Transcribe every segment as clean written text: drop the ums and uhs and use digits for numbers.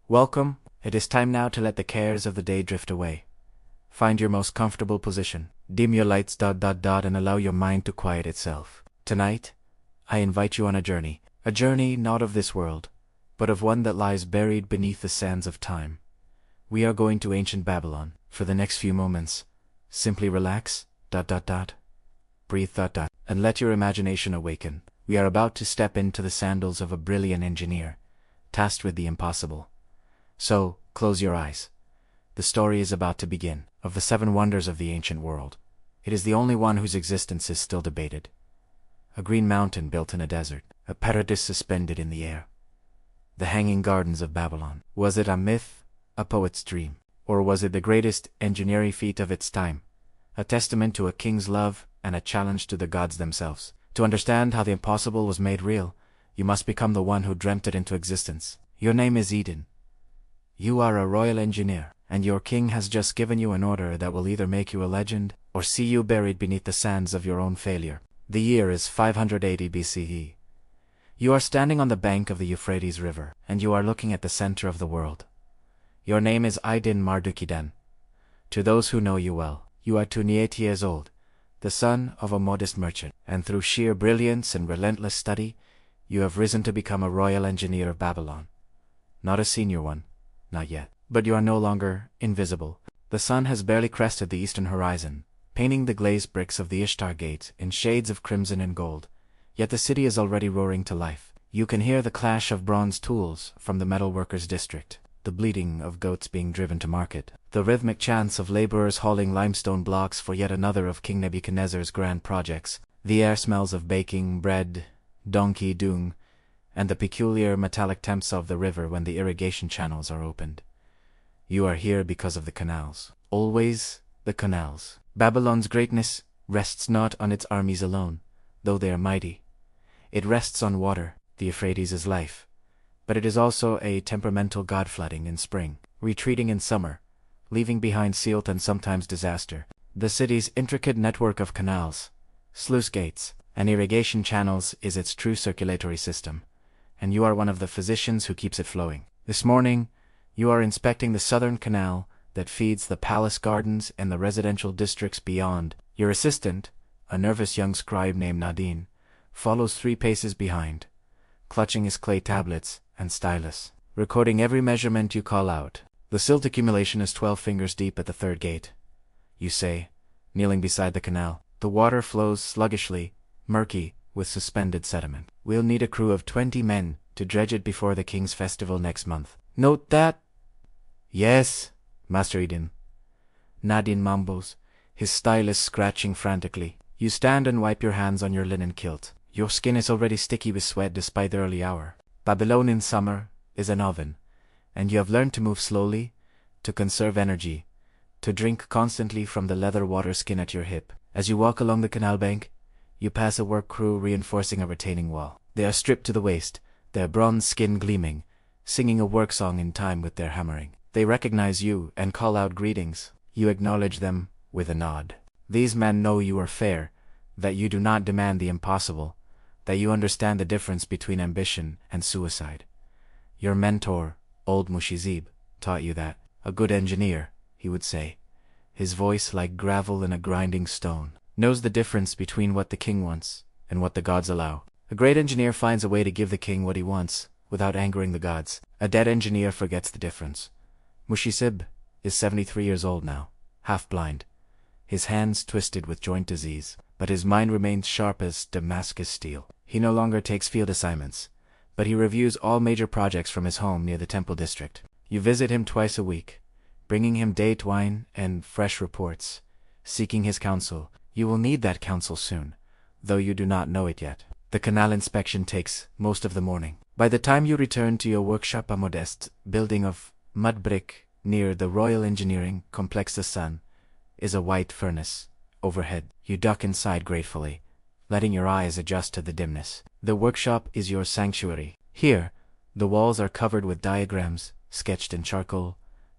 Welcome. It is time now to let the cares of the day drift away. Find your most comfortable position, dim your lights, and allow your mind to quiet itself. Tonight, I invite you on a journey not of this world, but of one that lies buried beneath the sands of time. We are going to ancient Babylon. For the next few moments, simply relax, breathe, and let your imagination awaken. We are about to step into the sandals of a brilliant engineer, tasked with the impossible. So, close your eyes. The story is about to begin. Of the 7 wonders of the ancient world, it is the only one whose existence is still debated. A green mountain built in a desert, a paradise suspended in the air. The Hanging Gardens of Babylon. Was it a myth, a poet's dream, or was it the greatest engineering feat of its time? A testament to a king's love and a challenge to the gods themselves. To understand how the impossible was made real, you must become the one who dreamt it into existence. Your name is Iddin. You are a royal engineer, and your king has just given you an order that will either make you a legend or see you buried beneath the sands of your own failure. The year is 580 BCE. You are standing on the bank of the Euphrates River, and you are looking at the center of the world. Your name is Iddin Mardukidan. To those who know you well, you are 28 years old, the son of a modest merchant, and through sheer brilliance and relentless study, you have risen to become a royal engineer of Babylon. Not a senior one, not yet. But you are no longer invisible. The sun has barely crested the eastern horizon, painting the glazed bricks of the Ishtar Gate in shades of crimson and gold. Yet the city is already roaring to life. You can hear the clash of bronze tools from the metalworkers' district, the bleating of goats being driven to market, the rhythmic chants of laborers hauling limestone blocks for yet another of King Nebuchadnezzar's grand projects. The air smells of baking, bread, donkey dung, and the peculiar metallic temps of the river when the irrigation channels are opened. You are here because of the canals. Always the canals. Babylon's greatness rests not on its armies alone, though they are mighty. It rests on water. The Euphrates is life. But it is also a temperamental god, flooding in spring, retreating in summer, leaving behind silt and sometimes disaster. The city's intricate network of canals, sluice gates, and irrigation channels is its true circulatory system, and you are one of the physicians who keeps it flowing. This morning, you are inspecting the southern canal that feeds the palace gardens and the residential districts beyond. Your assistant, a nervous young scribe named Nadine, follows 3 paces behind, clutching his clay tablets and stylus, recording every measurement you call out. The silt accumulation is 12 fingers deep at the 3rd gate, you say, kneeling beside the canal. The water flows sluggishly, murky, with suspended sediment. We'll need a crew of 20 men to dredge it before the king's festival next month. Note that. Yes, Master Iddin. Nadine mumbles, his stylus scratching frantically. You stand and wipe your hands on your linen kilt. Your skin is already sticky with sweat despite the early hour. Babylon in summer is an oven, and you have learned to move slowly, to conserve energy, to drink constantly from the leather water skin at your hip. As you walk along the canal bank, you pass a work crew reinforcing a retaining wall. They are stripped to the waist, their bronze skin gleaming, singing a work song in time with their hammering. They recognize you and call out greetings. You acknowledge them with a nod. These men know you are fair, that you do not demand the impossible, that you understand the difference between ambition and suicide. Your mentor, old Mushizib, taught you that. A good engineer, he would say, his voice like gravel in a grinding stone, knows the difference between what the king wants and what the gods allow. A great engineer finds a way to give the king what he wants without angering the gods. A dead engineer forgets the difference. Mushizib is 73 years old now, half-blind, his hands twisted with joint disease, but his mind remains sharp as Damascus steel. He no longer takes field assignments, but he reviews all major projects from his home near the temple district. You visit him twice a week, bringing him date wine and fresh reports, seeking his counsel. You will need that counsel soon, though you do not know it yet. The canal inspection takes most of the morning. By the time you return to your workshop, a modest building of mud brick near the Royal Engineering Complex, the sun is a white furnace overhead. You duck inside gratefully, letting your eyes adjust to the dimness. The workshop is your sanctuary. Here, the walls are covered with diagrams, sketched in charcoal,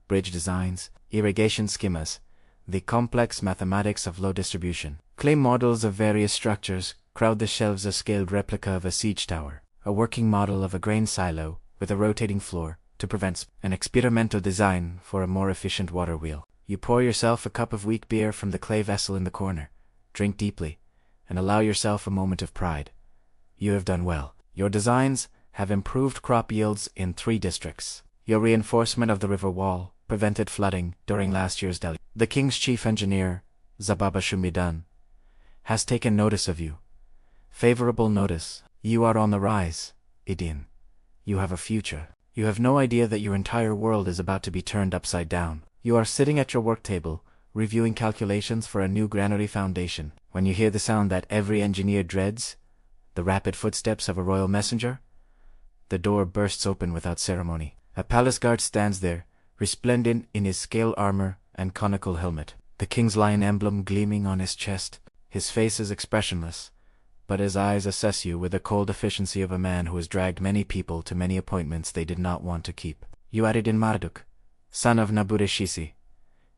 bridge designs, irrigation schemas, the complex mathematics of load distribution. Clay models of various structures crowd the shelves. A scaled replica of a siege tower, a working model of a grain silo with a rotating floor, to prevent an experimental design for a more efficient water wheel. You pour yourself a cup of weak beer from the clay vessel in the corner, drink deeply, and allow yourself a moment of pride. You have done well. Your designs have improved crop yields in 3 districts. Your reinforcement of the river wall prevented flooding during last year's deluge. The king's chief engineer, Zababa Shumidan, has taken notice of you. Favorable notice. You are on the rise, Iddin. You have a future. You have no idea that your entire world is about to be turned upside down. You are sitting at your work table, reviewing calculations for a new granary foundation, when you hear the sound that every engineer dreads, the rapid footsteps of a royal messenger. The door bursts open without ceremony. A palace guard stands there, resplendent in his scale armor and conical helmet, the king's lion emblem gleaming on his chest. His face is expressionless, but his eyes assess you with the cold efficiency of a man who has dragged many people to many appointments they did not want to keep. You are Iddin Marduk, son of Nabudeshisi.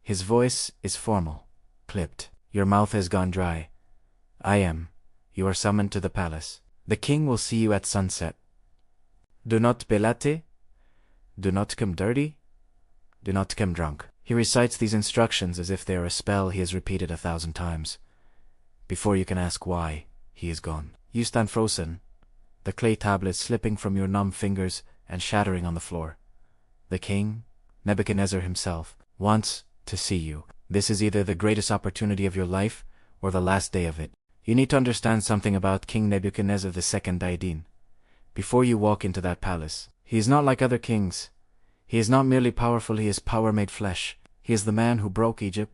His voice is formal, clipped. Your mouth has gone dry. You are summoned to the palace. The king will see you at sunset. Do not be late. Do not come dirty. Do not come drunk. He recites these instructions as if they are a spell he has repeated 1,000 times. Before you can ask why, he is gone. You stand frozen, the clay tablets slipping from your numb fingers and shattering on the floor. The king, Nebuchadnezzar himself, wants to see you. This is either the greatest opportunity of your life or the last day of it. You need to understand something about King Nebuchadnezzar II Iddin. Before you walk into that palace, he is not like other kings. He is not merely powerful, he is power made flesh. He is the man who broke Egypt,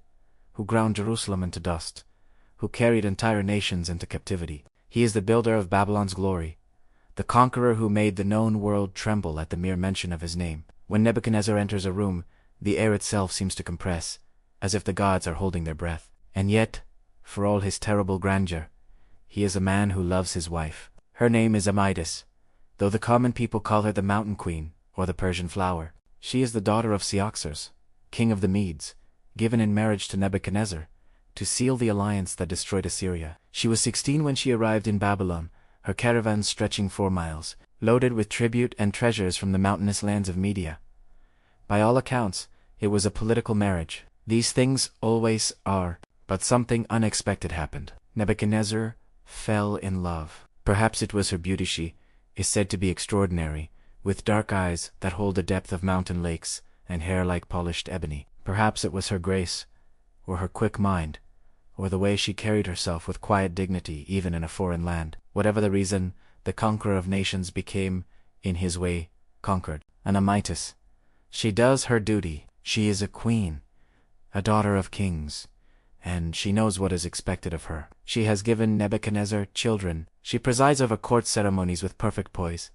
who ground Jerusalem into dust, who carried entire nations into captivity. He is the builder of Babylon's glory, the conqueror who made the known world tremble at the mere mention of his name. When Nebuchadnezzar enters a room, the air itself seems to compress, as if the gods are holding their breath. And yet, for all his terrible grandeur, he is a man who loves his wife. Her name is Amidis, though the common people call her the Mountain Queen, or the Persian Flower. She is the daughter of Cyaxares, king of the Medes, given in marriage to Nebuchadnezzar, to seal the alliance that destroyed Assyria. She was 16 when she arrived in Babylon, her caravans stretching 4 miles, loaded with tribute and treasures from the mountainous lands of Media. By all accounts, it was a political marriage. These things always are, but something unexpected happened. Nebuchadnezzar fell in love. Perhaps it was her beauty. She is said to be extraordinary, with dark eyes that hold the depth of mountain lakes and hair like polished ebony. Perhaps it was her grace, or her quick mind, or the way she carried herself with quiet dignity even in a foreign land. Whatever the reason, the conqueror of nations became, in his way, conquered. An Amidis. She does her duty. She is a queen, a daughter of kings, and she knows what is expected of her. She has given Nebuchadnezzar children. She presides over court ceremonies with perfect poise.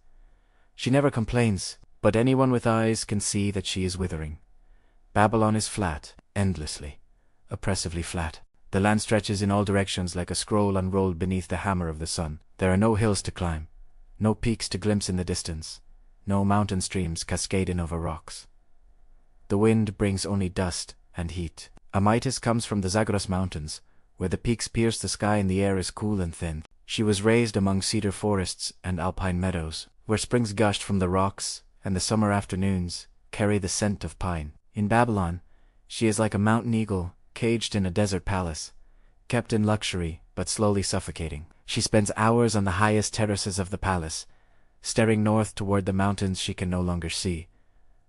She never complains, but anyone with eyes can see that she is withering. Babylon is flat, endlessly, oppressively flat. The land stretches in all directions like a scroll unrolled beneath the hammer of the sun. There are no hills to climb, no peaks to glimpse in the distance, no mountain streams cascading over rocks. The wind brings only dust and heat. Amidis comes from the Zagros Mountains, where the peaks pierce the sky and the air is cool and thin. She was raised among cedar forests and alpine meadows, where springs gushed from the rocks and the summer afternoons carry the scent of pine. In Babylon, she is like a mountain eagle caged in a desert palace, kept in luxury but slowly suffocating. She spends hours on the highest terraces of the palace, staring north toward the mountains she can no longer see.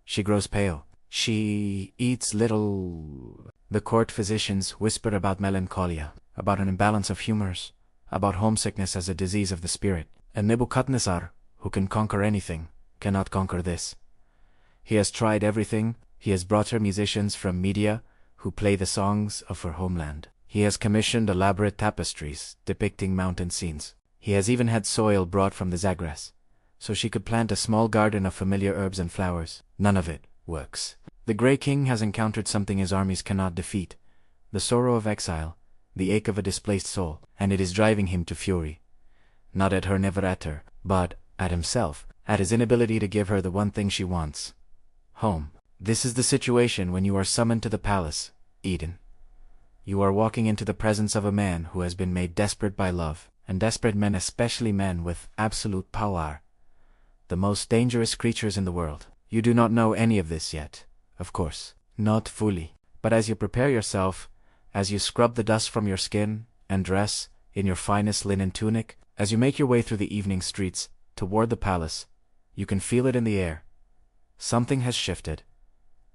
She grows pale. She eats little. The court physicians whisper about melancholia, about an imbalance of humors, about homesickness as a disease of the spirit. And Nebuchadnezzar, who can conquer anything, cannot conquer this. He has tried everything. He has brought her musicians from Media, who play the songs of her homeland. He has commissioned elaborate tapestries depicting mountain scenes. He has even had soil brought from the Zagros, so she could plant a small garden of familiar herbs and flowers. None of it works. The Grey King has encountered something his armies cannot defeat, the sorrow of exile, the ache of a displaced soul, and it is driving him to fury. Not at her, never at her, but at himself, at his inability to give her the one thing she wants: home. This is the situation when you are summoned to the palace, Iddin. You are walking into the presence of a man who has been made desperate by love, and desperate men, especially men with absolute power, the most dangerous creatures in the world. You do not know any of this yet, of course. Not fully. But as you prepare yourself, as you scrub the dust from your skin and dress in your finest linen tunic, as you make your way through the evening streets toward the palace, you can feel it in the air. Something has shifted.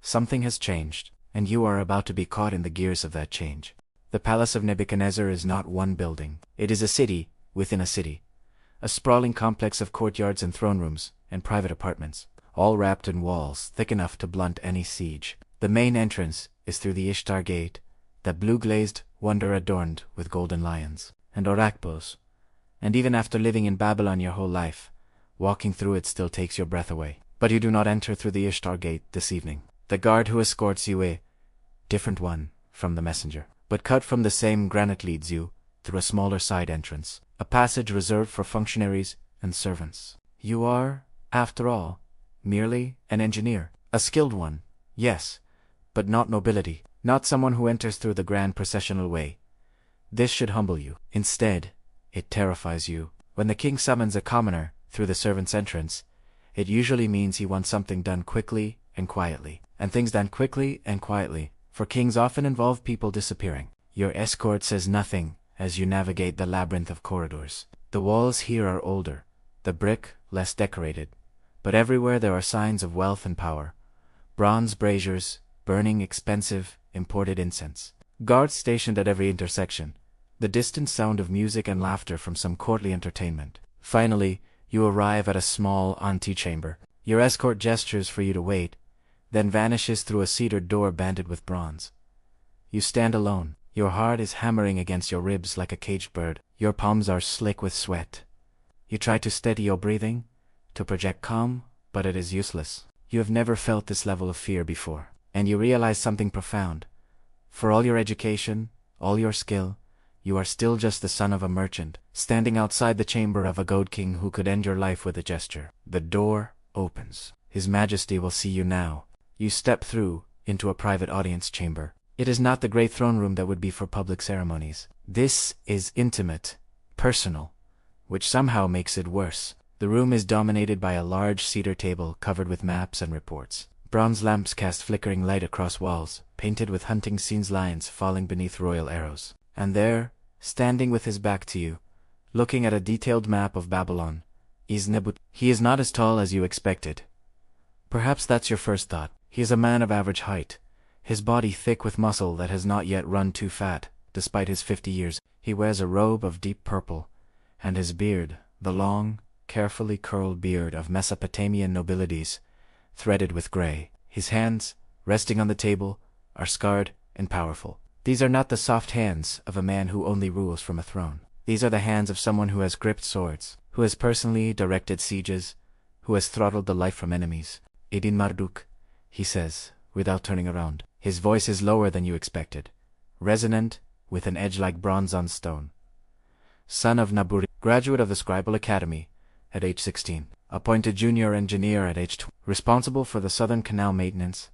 Something has changed, and you are about to be caught in the gears of that change. The palace of Nebuchadnezzar is not one building. It is a city within a city. A sprawling complex of courtyards and throne rooms and private apartments, all wrapped in walls thick enough to blunt any siege. The main entrance is through the Ishtar Gate, that blue-glazed wonder adorned with golden lions and oracles. And even after living in Babylon your whole life, walking through it still takes your breath away. But you do not enter through the Ishtar Gate this evening. The guard who escorts you a different one from the messenger, but cut from the same granite, leads you through a smaller side entrance, a passage reserved for functionaries and servants. You are, after all, merely an engineer, a skilled one, yes, but not nobility, not someone who enters through the grand processional way. This should humble you. Instead, it terrifies you. When the king summons a commoner through the servant's entrance, it usually means he wants something done quickly and quietly. And things done quickly and quietly, for kings often involve people disappearing. Your escort says nothing as you navigate the labyrinth of corridors. The walls here are older, the brick less decorated, but everywhere there are signs of wealth and power. Bronze braziers, burning expensive, imported incense. Guards stationed at every intersection. The distant sound of music and laughter from some courtly entertainment. Finally, you arrive at a small antechamber. Your escort gestures for you to wait, then vanishes through a cedared door banded with bronze. You stand alone. Your heart is hammering against your ribs like a caged bird. Your palms are slick with sweat. You try to steady your breathing, to project calm, but it is useless. You have never felt this level of fear before, and you realize something profound. For all your education, all your skill, you are still just the son of a merchant, standing outside the chamber of a god king who could end your life with a gesture. The door opens. His Majesty will see you now. You step through into a private audience chamber. It is not the great throne room that would be for public ceremonies. This is intimate, personal, which somehow makes it worse. The room is dominated by a large cedar table covered with maps and reports. Bronze lamps cast flickering light across walls, painted with hunting scenes, lions falling beneath royal arrows. And there, standing with his back to you, looking at a detailed map of Babylon, is Nebuchadnezzar. He is not as tall as you expected. Perhaps that's your first thought. He is a man of average height, his body thick with muscle that has not yet run too fat, despite his 50 years. He wears a robe of deep purple, and his beard, the long, carefully curled beard of Mesopotamian nobilities, threaded with gray. His hands, resting on the table, are scarred and powerful. These are not the soft hands of a man who only rules from a throne. These are the hands of someone who has gripped swords, who has personally directed sieges, who has throttled the life from enemies. Iddin Marduk, he says, without turning around. His voice is lower than you expected, resonant, with an edge like bronze on stone. Son of Naburi, graduate of the Scribal Academy at age 16, appointed junior engineer at age 20, responsible for the Southern Canal maintenance,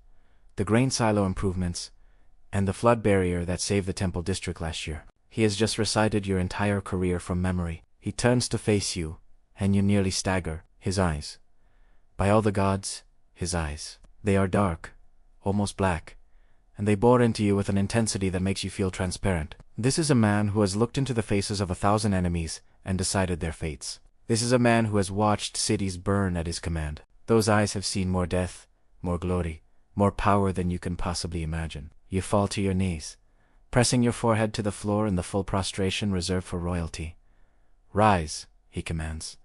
the grain silo improvements, and the flood barrier that saved the Temple District last year. He has just recited your entire career from memory. He turns to face you, and you nearly stagger. His eyes. By all the gods, his eyes. They are dark, almost black, and they bore into you with an intensity that makes you feel transparent. This is a man who has looked into the faces of 1,000 enemies and decided their fates. This is a man who has watched cities burn at his command. Those eyes have seen more death, more glory, more power than you can possibly imagine. You fall to your knees, pressing your forehead to the floor in the full prostration reserved for royalty. Rise, he commands.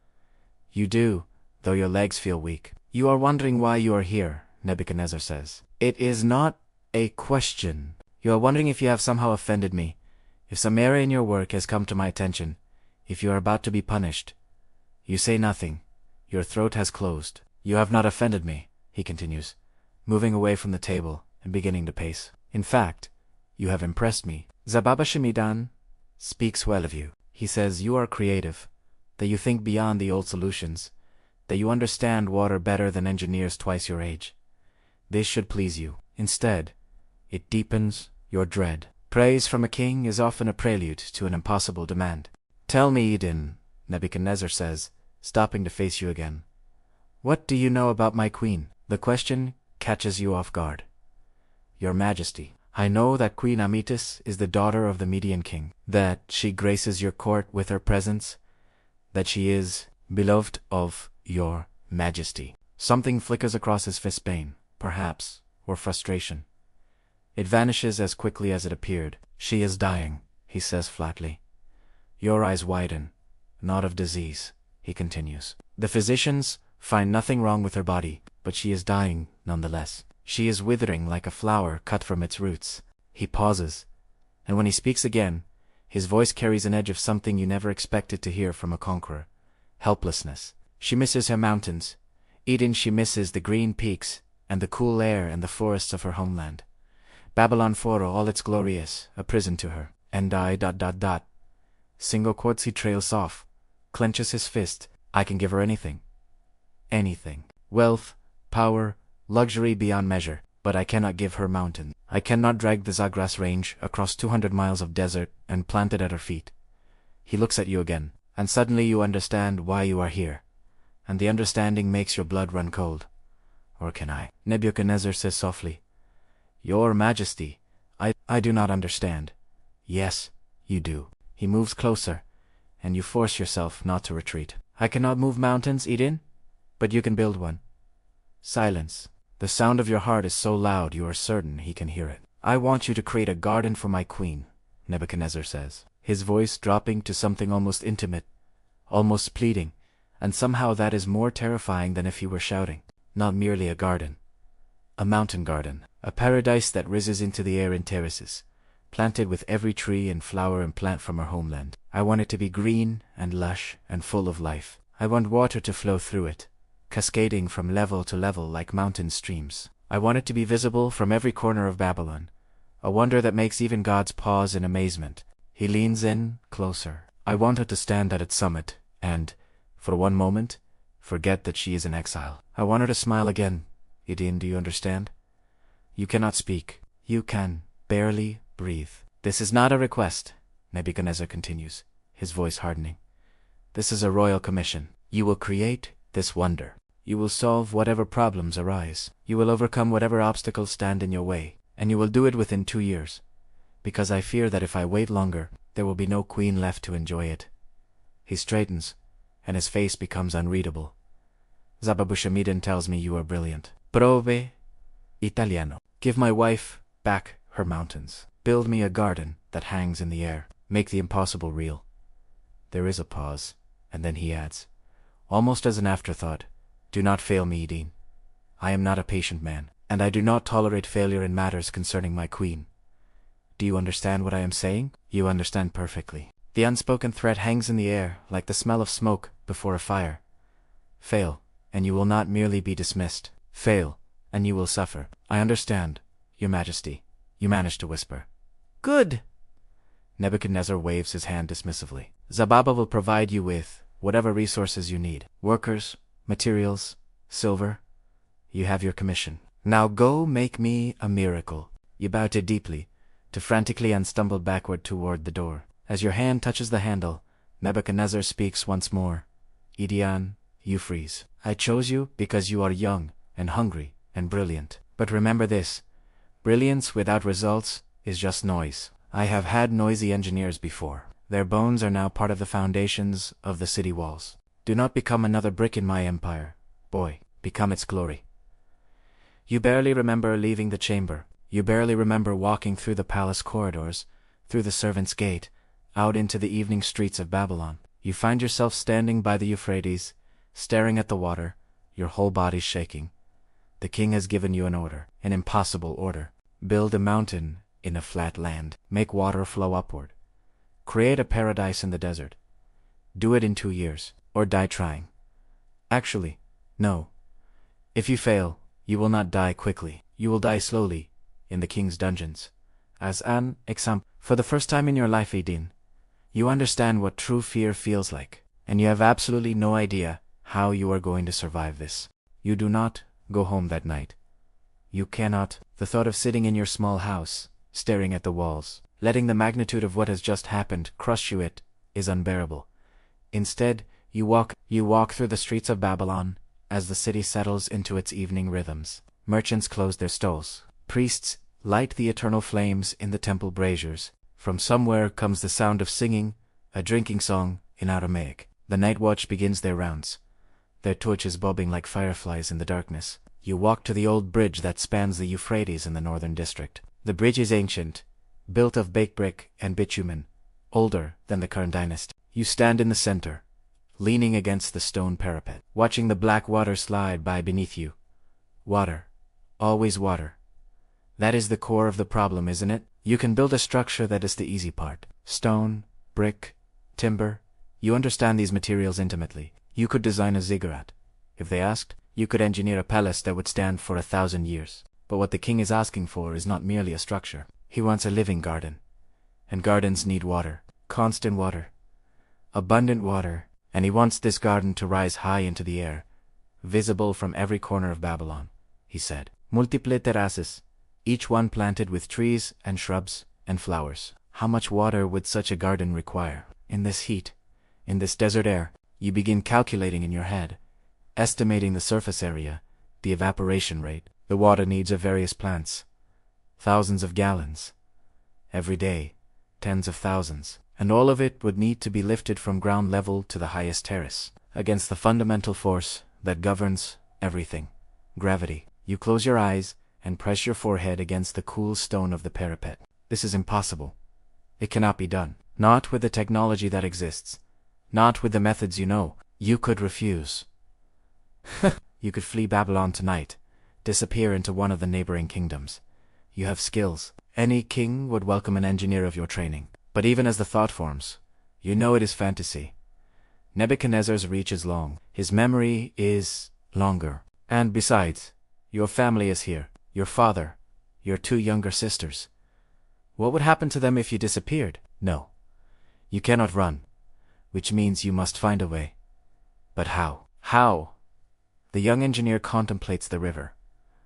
You do, though your legs feel weak. You are wondering why you are here, Nebuchadnezzar says. It is not a question. You are wondering if you have somehow offended me, if some error in your work has come to my attention, if you are about to be punished. You say nothing. Your throat has closed. You have not offended me, he continues, moving away from the table and beginning to pace. In fact, you have impressed me. Zababa Shemidan speaks well of you. He says you are creative, that you think beyond the old solutions, that you understand water better than engineers twice your age. This should please you. Instead, it deepens your dread. Praise from a king is often a prelude to an impossible demand. Tell me, Iddin, Nebuchadnezzar says, stopping to face you again. What do you know about my queen? The question catches you off guard. Your Majesty, I know that Queen Amytis is the daughter of the Median king, that she graces your court with her presence, that she is beloved of your Majesty. Something flickers across his face, pain, perhaps, or frustration. It vanishes as quickly as it appeared. She is dying, he says flatly. Your eyes widen. Not of disease, he continues. The physicians find nothing wrong with her body, but she is dying nonetheless. She is withering like a flower cut from its roots. He pauses, and when he speaks again, his voice carries an edge of something you never expected to hear from a conqueror. Helplessness. She misses her mountains. Iddin, she misses the green peaks, and the cool air and the forests of her homeland. Babylon for all its glorious, a prison to her. And I ... Single chords he trails off, clenches his fist. I can give her anything. Anything. Wealth, power, luxury beyond measure, but I cannot give her mountain. I cannot drag the Zagras range across 200 miles of desert and plant it at her feet. He looks at you again, and suddenly you understand why you are here, and the understanding makes your blood run cold. Or can I? Nebuchadnezzar says softly. Your Majesty, I do not understand. Yes, you do. He moves closer, and you force yourself not to retreat. I cannot move mountains, Iddin, but you can build one. Silence. The sound of your heart is so loud you are certain he can hear it. I want you to create a garden for my queen, Nebuchadnezzar says, his voice dropping to something almost intimate, almost pleading, and somehow that is more terrifying than if he were shouting. Not merely a garden. A mountain garden, a paradise that rises into the air in terraces, planted with every tree and flower and plant from our homeland. I want it to be green and lush and full of life. I want water to flow through it, cascading from level to level like mountain streams. I want it to be visible from every corner of Babylon, a wonder that makes even gods pause in amazement. He leans in, closer. I want her to stand at its summit, and, for one moment, forget that she is in exile. I want her to smile again. Iddin, do you understand? You cannot speak. You can barely breathe. This is not a request, Nebuchadnezzar continues, his voice hardening. This is a royal commission. You will create this wonder. You will solve whatever problems arise. You will overcome whatever obstacles stand in your way, and you will do it within 2 years, because I fear that if I wait longer, there will be no queen left to enjoy it. He straightens, and his face becomes unreadable. Zababushamidin tells me you are brilliant. Prove Italiano. Give my wife back her mountains. Build me a garden that hangs in the air. Make the impossible real. There is a pause, and then he adds, almost as an afterthought, do not fail me, Iddin. I am not a patient man, and I do not tolerate failure in matters concerning my queen. Do you understand what I am saying? You understand perfectly. The unspoken threat hangs in the air like the smell of smoke before a fire. Fail, and you will not merely be dismissed. Fail, and you will suffer. I understand, Your Majesty, you managed to whisper. Good! Nebuchadnezzar waves his hand dismissively. Zababa will provide you with whatever resources you need. Workers, materials, silver. You have your commission. Now go make me a miracle. You bow too deeply, to frantically and stumble backward toward the door. As your hand touches the handle, Nebuchadnezzar speaks once more. Iddin, you freeze. I chose you because you are young and hungry and brilliant. But remember this, brilliance without results is just noise. I have had noisy engineers before. Their bones are now part of the foundations of the city walls. Do not become another brick in my empire, boy. Become its glory. You barely remember leaving the chamber. You barely remember walking through the palace corridors, through the servants' gate, out into the evening streets of Babylon. You find yourself standing by the Euphrates, staring at the water, your whole body shaking. The king has given you an order, an impossible order. Build a mountain in a flat land. Make water flow upward. Create a paradise in the desert. Do it in 2 years, or die trying. Actually, no. If you fail, you will not die quickly. You will die slowly, in the king's dungeons. As an example, for the first time in your life, Iddin, you understand what true fear feels like, and you have absolutely no idea how you are going to survive this. You do not go home that night. You cannot. The thought of sitting in your small house, staring at the walls, letting the magnitude of what has just happened crush you, it is unbearable. Instead, you walk through the streets of Babylon, as the city settles into its evening rhythms. Merchants close their stalls. Priests light the eternal flames in the temple braziers. From somewhere comes the sound of singing, a drinking song in Aramaic. The night watch begins their rounds, their torches bobbing like fireflies in the darkness. You walk to the old bridge that spans the Euphrates in the northern district. The bridge is ancient, built of baked brick and bitumen, older than the current dynasty. You stand in the center, leaning against the stone parapet, watching the black water slide by beneath you. Water. Always water. That is the core of the problem, isn't it? You can build a structure that is the easy part. Stone, brick, timber. You understand these materials intimately. You could design a ziggurat. If they asked, you could engineer a palace that would stand for 1,000 years. But what the king is asking for is not merely a structure. He wants a living garden. And gardens need water. Constant water. Abundant water. And he wants this garden to rise high into the air, visible from every corner of Babylon, he said. Multiple terraces, each one planted with trees and shrubs and flowers. How much water would such a garden require? In this heat, in this desert air, you begin calculating in your head, estimating the surface area, the evaporation rate, the water needs of various plants. Thousands of gallons. Every day, tens of thousands. And all of it would need to be lifted from ground level to the highest terrace, against the fundamental force that governs everything. Gravity. You close your eyes and press your forehead against the cool stone of the parapet. This is impossible. It cannot be done. Not with the technology that exists. Not with the methods you know. You could refuse. You could flee Babylon tonight, disappear into one of the neighboring kingdoms. You have skills. Any king would welcome an engineer of your training. But even as the thought forms, you know it is fantasy. Nebuchadnezzar's reach is long. His memory is longer. And besides, your family is here. Your father, your 2 younger sisters. What would happen to them if you disappeared? No. You cannot run, which means you must find a way. But how? How? The young engineer contemplates the river.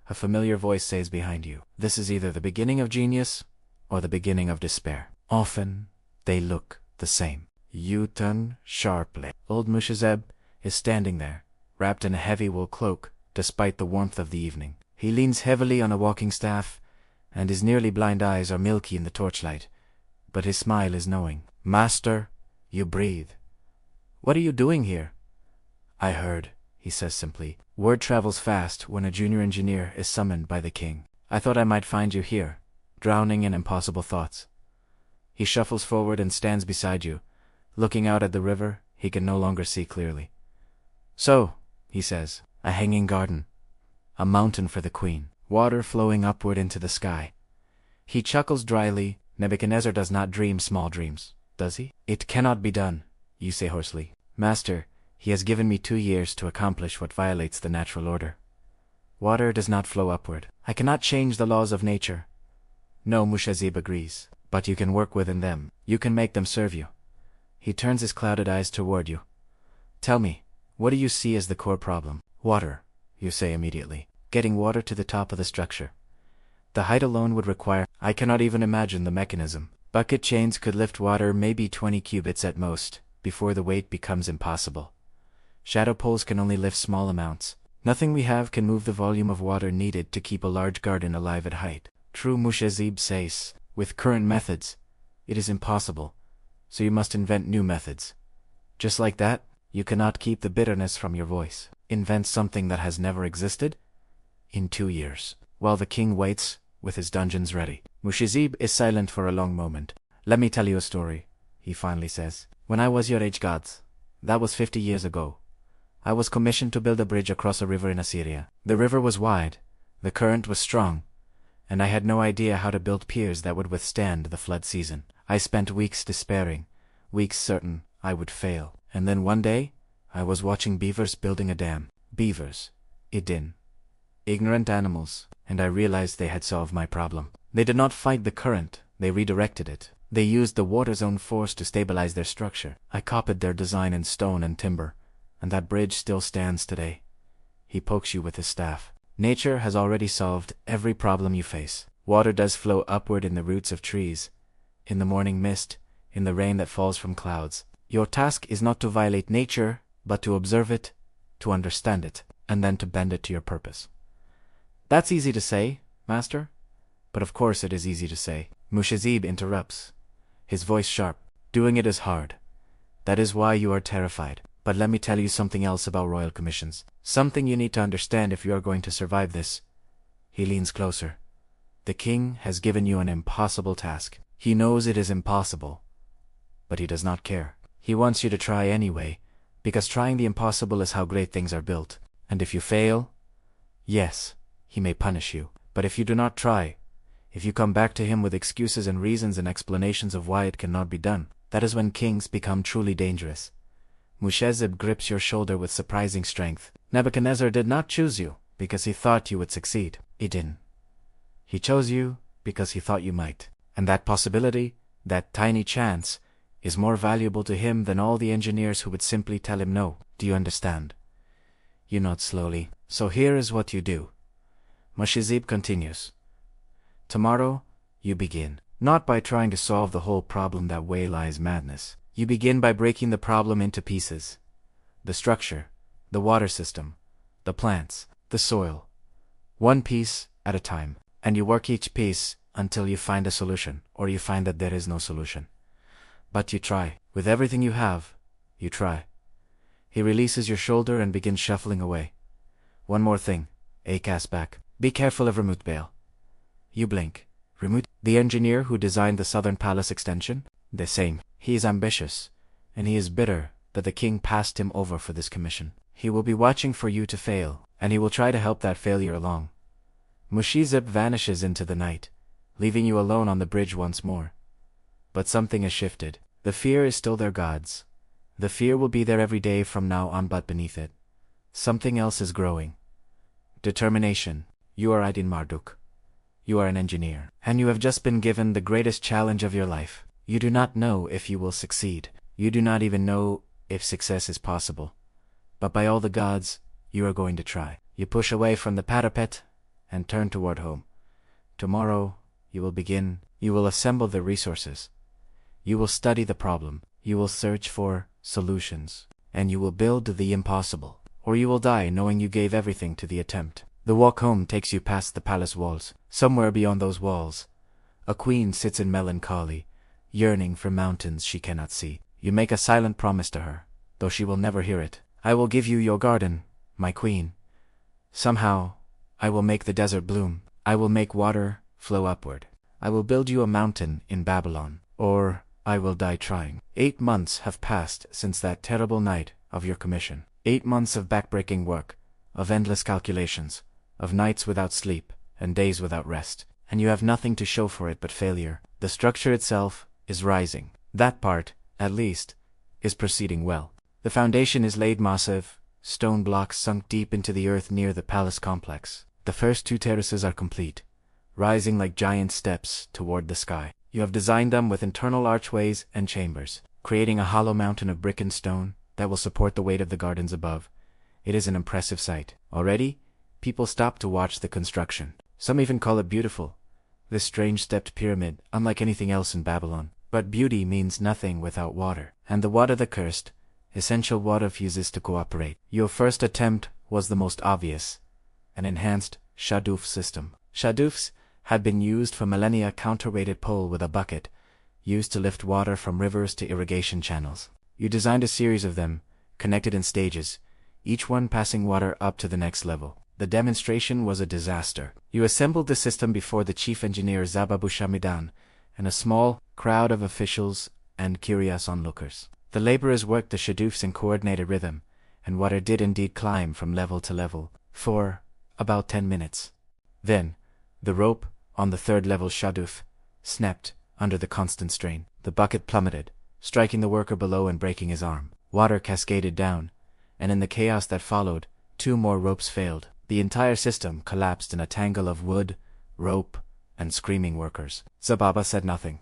A familiar voice says behind you, this is either the beginning of genius or the beginning of despair. Often, they look the same. You turn sharply. Old Mushazeb is standing there, wrapped in a heavy wool cloak, despite the warmth of the evening. He leans heavily on a walking staff, and his nearly blind eyes are milky in the torchlight, but his smile is knowing. Master, you breathe. What are you doing here? I heard, he says simply. Word travels fast when a junior engineer is summoned by the king. I thought I might find you here, drowning in impossible thoughts. He shuffles forward and stands beside you. Looking out at the river, he can no longer see clearly. So, he says, a hanging garden. A mountain for the queen. Water flowing upward into the sky. He chuckles dryly. Nebuchadnezzar does not dream small dreams, does he? It cannot be done, you say hoarsely. Master, he has given me 2 years to accomplish what violates the natural order. Water does not flow upward. I cannot change the laws of nature. No, Mushazib agrees. But you can work within them. You can make them serve you. He turns his clouded eyes toward you. Tell me, what do you see as the core problem? Water, you say immediately. Getting water to the top of the structure. The height alone would require. I cannot even imagine the mechanism. Bucket chains could lift water maybe 20 cubits at most, before the weight becomes impossible. Shadow poles can only lift small amounts. Nothing we have can move the volume of water needed to keep a large garden alive at height. True, Mushazib says. With current methods, it is impossible, so you must invent new methods. Just like that, you cannot keep the bitterness from your voice. Invent something that has never existed? In 2 years. While the king waits, with his dungeons ready. Mushazib is silent for a long moment. Let me tell you a story, he finally says. When I was your age, gods, that was 50 years ago, I was commissioned to build a bridge across a river in Assyria. The river was wide, the current was strong, and I had no idea how to build piers that would withstand the flood season. I spent weeks despairing, weeks certain I would fail. And then one day, I was watching beavers building a dam. Beavers. Iddin. Ignorant animals, and I realized they had solved my problem. They did not fight the current, they redirected it. They used the water's own force to stabilize their structure. I copied their design in stone and timber, and that bridge still stands today. He pokes you with his staff. Nature has already solved every problem you face. Water does flow upward in the roots of trees, in the morning mist, in the rain that falls from clouds. Your task is not to violate nature, but to observe it, to understand it. and then to bend it to your purpose. That's easy to say, master. But of course it is easy to say. Mushazib interrupts, his voice sharp. Doing it is hard. That is why you are terrified. But let me tell you something else about royal commissions. Something you need to understand if you are going to survive this. He leans closer. The king has given you an impossible task. He knows it is impossible, but he does not care. He wants you to try anyway, because trying the impossible is how great things are built. And if you fail, yes, he may punish you. But if you do not try, if you come back to him with excuses and reasons and explanations of why it cannot be done, that is when kings become truly dangerous. Mushazib grips your shoulder with surprising strength. Nebuchadnezzar did not choose you because he thought you would succeed. Iddin. He chose you because he thought you might. And that possibility, that tiny chance, is more valuable to him than all the engineers who would simply tell him no. Do you understand? You nod slowly. So here is what you do. Mushazib continues. Tomorrow, you begin. Not by trying to solve the whole problem that way lies madness. You begin by breaking the problem into pieces. The structure, the water system, the plants, the soil. One piece at a time. And you work each piece until you find a solution, or you find that there is no solution. But you try. With everything you have, you try. He releases your shoulder and begins shuffling away. One more thing. Acast back. Be careful of Ramut Bale. You blink. Ramut, the engineer who designed the Southern Palace extension? The same. He is ambitious, and he is bitter that the king passed him over for this commission. He will be watching for you to fail, and he will try to help that failure along. Mushazib vanishes into the night, leaving you alone on the bridge once more. But something has shifted. The fear is still there, gods. The fear will be there every day from now on, but beneath it, something else is growing. Determination. You are Iddin Marduk. You are an engineer, and you have just been given the greatest challenge of your life. You do not know if you will succeed. You do not even know if success is possible. But by all the gods, you are going to try. You push away from the parapet and turn toward home. Tomorrow, you will begin. You will assemble the resources. You will study the problem. You will search for solutions. And you will build the impossible. Or you will die knowing you gave everything to the attempt. The walk home takes you past the palace walls. Somewhere beyond those walls, a queen sits in melancholy, yearning for mountains she cannot see. You make a silent promise to her, though she will never hear it. I will give you your garden, my queen. Somehow, I will make the desert bloom. I will make water flow upward. I will build you a mountain in Babylon, or I will die trying. 8 months have passed since that terrible night of your commission. 8 months of backbreaking work, of endless calculations, of nights without sleep and days without rest, and you have nothing to show for it but failure. The structure itself is rising. That part, at least, is proceeding well. The foundation is laid massive, stone blocks sunk deep into the earth near the palace complex. The first 2 terraces are complete, rising like giant steps toward the sky. You have designed them with internal archways and chambers, creating a hollow mountain of brick and stone that will support the weight of the gardens above. It is an impressive sight. Already, people stop to watch the construction. Some even call it beautiful, this strange stepped pyramid, unlike anything else in Babylon. But beauty means nothing without water, and the water the cursed, essential water refuses to cooperate. Your first attempt was the most obvious, an enhanced shaduf system. Shadufs had been used for millennia, counterweighted pole with a bucket, used to lift water from rivers to irrigation channels. You designed a series of them, connected in stages, each one passing water up to the next level. The demonstration was a disaster. You assembled the system before the chief engineer Zababu Shamidan and a small crowd of officials and curious onlookers. The laborers worked the shadufs in coordinated rhythm, and water did indeed climb from level to level for about 10 minutes. Then, the rope on the 3rd level shaduf snapped under the constant strain. The bucket plummeted, striking the worker below and breaking his arm. Water cascaded down, and in the chaos that followed, 2 more ropes failed. The entire system collapsed in a tangle of wood, rope, and screaming workers. Zababa said nothing.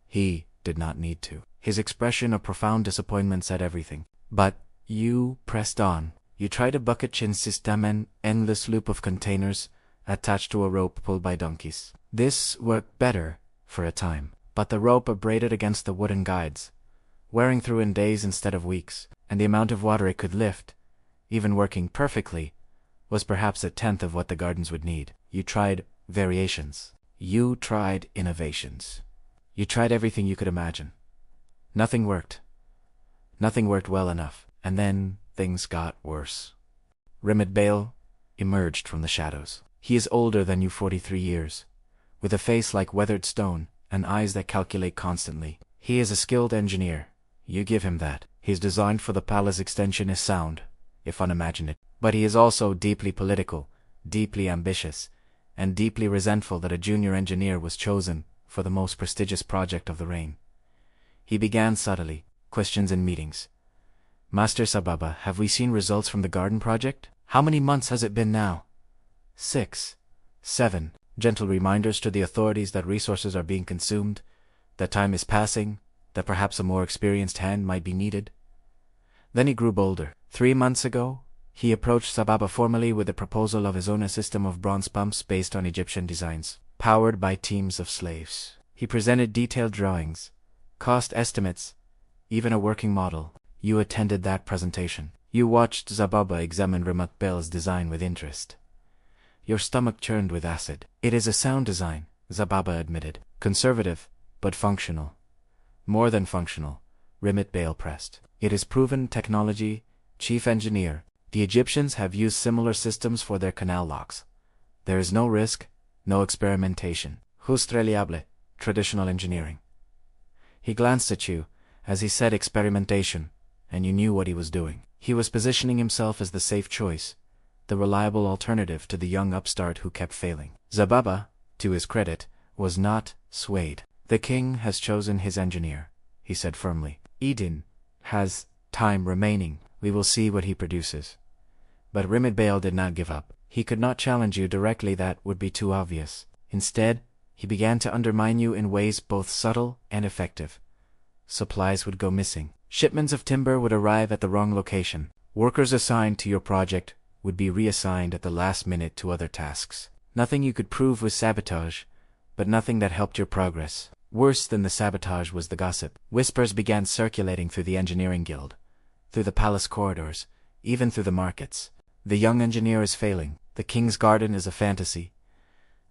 He did not need to. His expression of profound disappointment said everything. But you pressed on. You tried a bucket chin system, an endless loop of containers attached to a rope pulled by donkeys. This worked better for a time, but the rope abraded against the wooden guides, wearing through in days instead of weeks, and the amount of water it could lift, even working perfectly, was perhaps a tenth of what the gardens would need. You tried variations. You tried innovations. You tried everything you could imagine. Nothing worked. Nothing worked well enough. And then things got worse. Rimit Bale emerged from the shadows. He is older than you 43 years, with a face like weathered stone and eyes that calculate constantly. He is a skilled engineer. You give him that. His design for the palace extension is sound, if unimaginative. But he is also deeply political, deeply ambitious, and deeply resentful that a junior engineer was chosen for the most prestigious project of the reign. He began subtly, questions in meetings. Master Sababa, have we seen results from the garden project? How many months has it been now? 6, 7. Gentle reminders to the authorities that resources are being consumed, that time is passing, that perhaps a more experienced hand might be needed. Then he grew bolder. 3 months ago, he approached Sababa formally with the proposal of his own system of bronze pumps based on Egyptian designs, powered by teams of slaves. He presented detailed drawings, cost estimates, even a working model. You attended that presentation. You watched Sababa examine Rimit Bale's design with interest. Your stomach churned with acid. It is a sound design, Sababa admitted. Conservative, but functional. More than functional, Rimit Bale pressed. It is proven technology, chief engineer. The Egyptians have used similar systems for their canal locks. There is no risk, no experimentation. Juste reliable, traditional engineering. He glanced at you as he said experimentation, and you knew what he was doing. He was positioning himself as the safe choice, the reliable alternative to the young upstart who kept failing. Sababa, to his credit, was not swayed. The king has chosen his engineer, he said firmly. Iddin has time remaining. We will see what he produces. But Rimit Bale did not give up. He could not challenge you directly, that would be too obvious. Instead, he began to undermine you in ways both subtle and effective. Supplies would go missing. Shipments of timber would arrive at the wrong location. Workers assigned to your project would be reassigned at the last minute to other tasks. Nothing you could prove was sabotage, but nothing that helped your progress. Worse than the sabotage was the gossip. Whispers began circulating through the engineering guild, through the palace corridors, even through the markets. The young engineer is failing. The king's garden is a fantasy.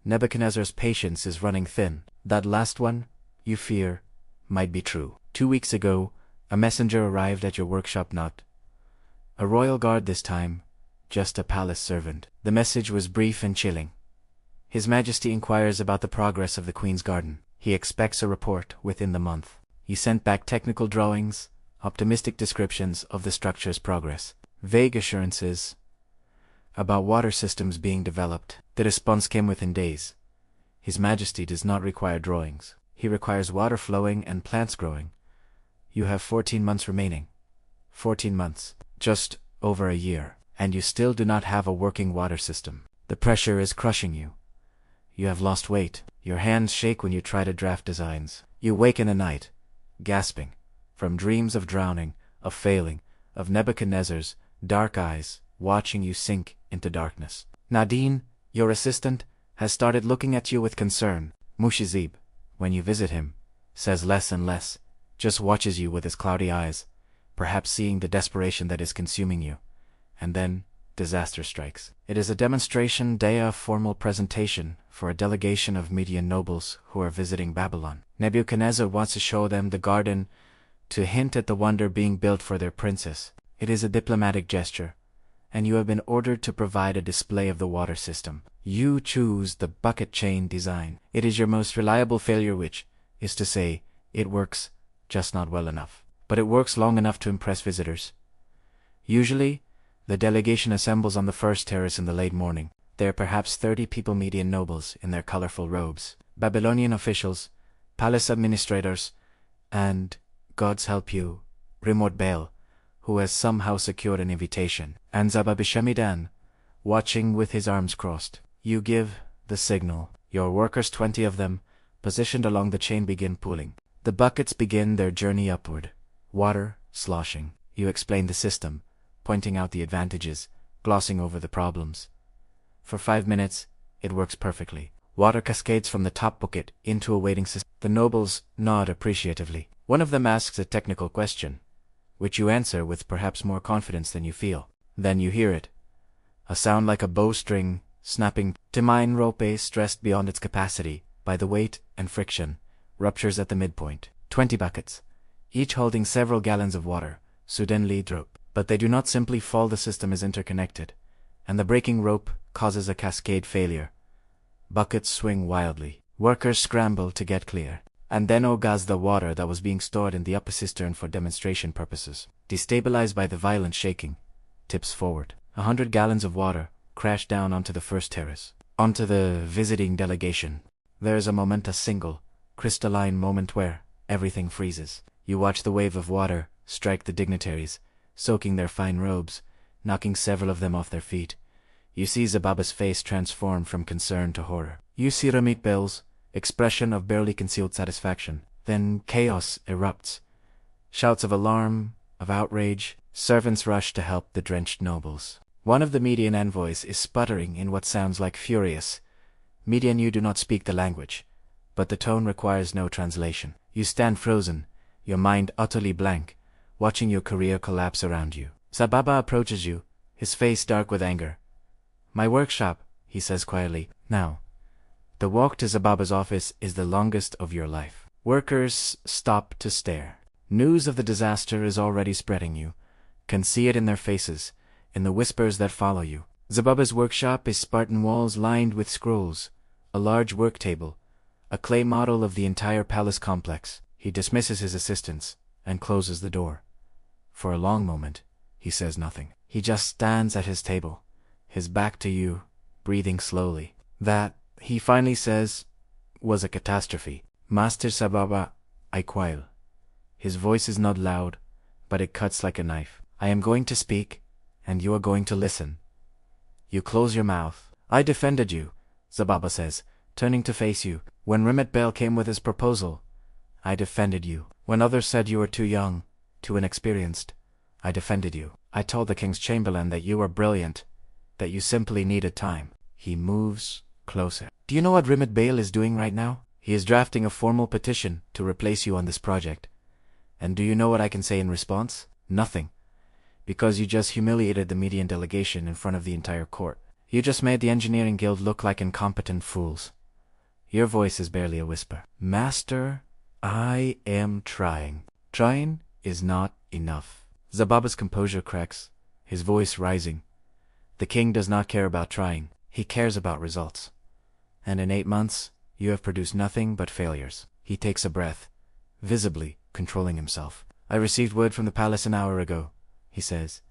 Nebuchadnezzar's patience is running thin. That last one, you fear, might be true. 2 weeks ago, a messenger arrived at your workshop, not a royal guard this time, just a palace servant. The message was brief and chilling. His Majesty inquires about the progress of the Queen's garden. He expects a report within the month. He sent back technical drawings, optimistic descriptions of the structure's progress, vague assurances about water systems being developed. The response came within days. His Majesty does not require drawings. He requires water flowing and plants growing. You have 14 months remaining. 14 months. Just over a year. And you still do not have a working water system. The pressure is crushing you. You have lost weight. Your hands shake when you try to draft designs. You wake in the night, gasping, from dreams of drowning, of failing, of Nebuchadnezzar's dark eyes, watching you sink into darkness. Nadine, your assistant, has started looking at you with concern. Mushizib, when you visit him, says less and less, just watches you with his cloudy eyes, perhaps seeing the desperation that is consuming you. And then, disaster strikes. It is a demonstration day of formal presentation for a delegation of Median nobles who are visiting Babylon. Nebuchadnezzar wants to show them the garden, to hint at the wonder being built for their princess. It is a diplomatic gesture, and you have been ordered to provide a display of the water system. You choose the bucket chain design. It is your most reliable failure, which is to say, it works, just not well enough. But it works long enough to impress visitors. Usually, the delegation assembles on the first terrace in the late morning. There are perhaps 30 people, Median nobles, in their colorful robes, Babylonian officials, palace administrators, and, God's help you, Rimit Bale, who has somehow secured an invitation, and Zababishamidan, watching with his arms crossed. You give the signal. Your workers, 20 of them, positioned along the chain, begin pulling. The buckets begin their journey upward, water sloshing. You explain the system, pointing out the advantages, glossing over the problems. For 5 minutes, it works perfectly. Water cascades from the top bucket into a waiting system. The nobles nod appreciatively. One of them asks a technical question, which you answer with perhaps more confidence than you feel. Then you hear it. A sound like a bowstring snapping. Timine rope stressed beyond its capacity by the weight and friction ruptures at the midpoint. 20 buckets, each holding several gallons of water, suddenly drop. But they do not simply fall, the system is interconnected, and the breaking rope causes a cascade failure. Buckets swing wildly. Workers scramble to get clear. And then goes the water that was being stored in the upper cistern for demonstration purposes. Destabilized by the violent shaking, tips forward. 100 gallons of water crash down onto the first terrace, onto the visiting delegation. There is a moment, a single, crystalline moment where everything freezes. You watch the wave of water strike the dignitaries, soaking their fine robes, knocking several of them off their feet. You see Zababa's face transform from concern to horror. You see Ramit Bell's expression of barely concealed satisfaction. Then chaos erupts. Shouts of alarm, of outrage. Servants rush to help the drenched nobles. One of the Median envoys is sputtering in what sounds like furious. Median, you do not speak the language, but the tone requires no translation. You stand frozen, your mind utterly blank, watching your career collapse around you. Zababa approaches you, his face dark with anger. "My workshop," he says quietly. "Now." The walk to Zababa's office is the longest of your life. Workers stop to stare. News of the disaster is already spreading. You can see it in their faces, in the whispers that follow you. Zababa's workshop is Spartan walls lined with scrolls, a large work table, a clay model of the entire palace complex. He dismisses his assistants and closes the door. For a long moment, he says nothing. He just stands at his table, his back to you, breathing slowly. That, he finally says, was a catastrophe. "Master Sababa, I quail." His voice is not loud, but it cuts like a knife. "I am going to speak, and you are going to listen. You close your mouth." "I defended you," Zababa says, turning to face you. "When Rimet Bell came with his proposal, I defended you. When others said you were too young, too inexperienced, I defended you. I told the king's chamberlain that you were brilliant, that you simply needed time." He moves closer. "Do you know what Rimet Bale is doing right now? He is drafting a formal petition to replace you on this project. And do you know what I can say in response? Nothing. Because you just humiliated the Median delegation in front of the entire court. You just made the engineering guild look like incompetent fools." Your voice is barely a whisper. "Master, I am trying." Trying is not enough. Zababa's composure cracks, his voice rising. The king does not care about trying. He cares about results. And in 8 months, you have produced nothing but failures. He takes a breath, visibly controlling himself. "I received word from the palace an hour ago," he says,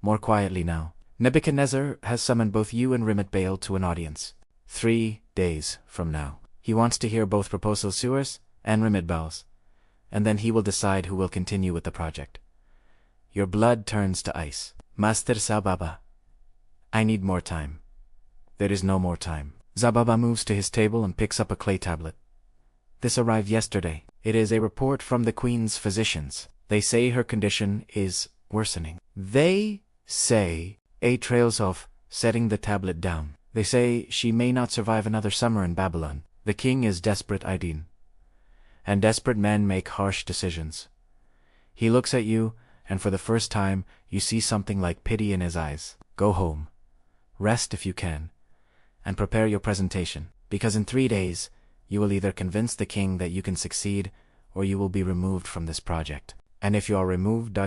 more quietly now. "Nebuchadnezzar has summoned both you and Rimet Bale to an audience. 3 days from now. He wants to hear both proposals, yours and Rimet Bale's, and then he will decide who will continue with the project." Your blood turns to ice. "Master Zababa, I need more time." "There is no more time." Zababa moves to his table and picks up a clay tablet. "This arrived yesterday. It is a report from the Queen's physicians. They say her condition is worsening." "They say," A trails off, setting the tablet down. "They say she may not survive another summer in Babylon. The king is desperate, Iddin. And desperate men make harsh decisions." He looks at you, and for the first time, you see something like pity in his eyes. "Go home. Rest if you can. And prepare your presentation. Because in 3 days, you will either convince the king that you can succeed, or you will be removed from this project. And if you are removed,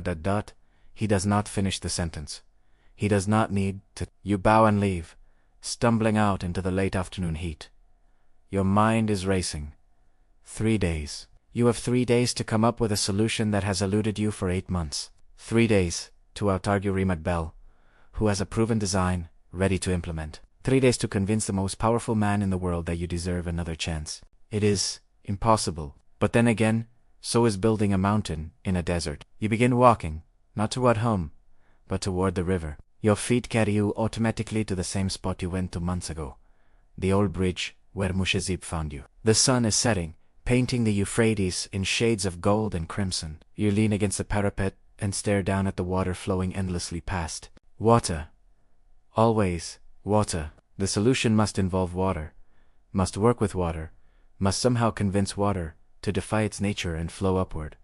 he does not finish the sentence. He does not need to." You bow and leave, stumbling out into the late afternoon heat. Your mind is racing. 3 days. You have 3 days to come up with a solution that has eluded you for 8 months. 3 days to out-argue Rimet Bell, who has a proven design, ready to implement. 3 days to convince the most powerful man in the world that you deserve another chance. It is impossible. But then again, so is building a mountain in a desert. You begin walking, not toward home, but toward the river. Your feet carry you automatically to the same spot you went 2 months ago, the old bridge where Mushazib found you. The sun is setting, painting the Euphrates in shades of gold and crimson. You lean against the parapet and stare down at the water flowing endlessly past. Water. Always water. The solution must involve water, must work with water, must somehow convince water to defy its nature and flow upward.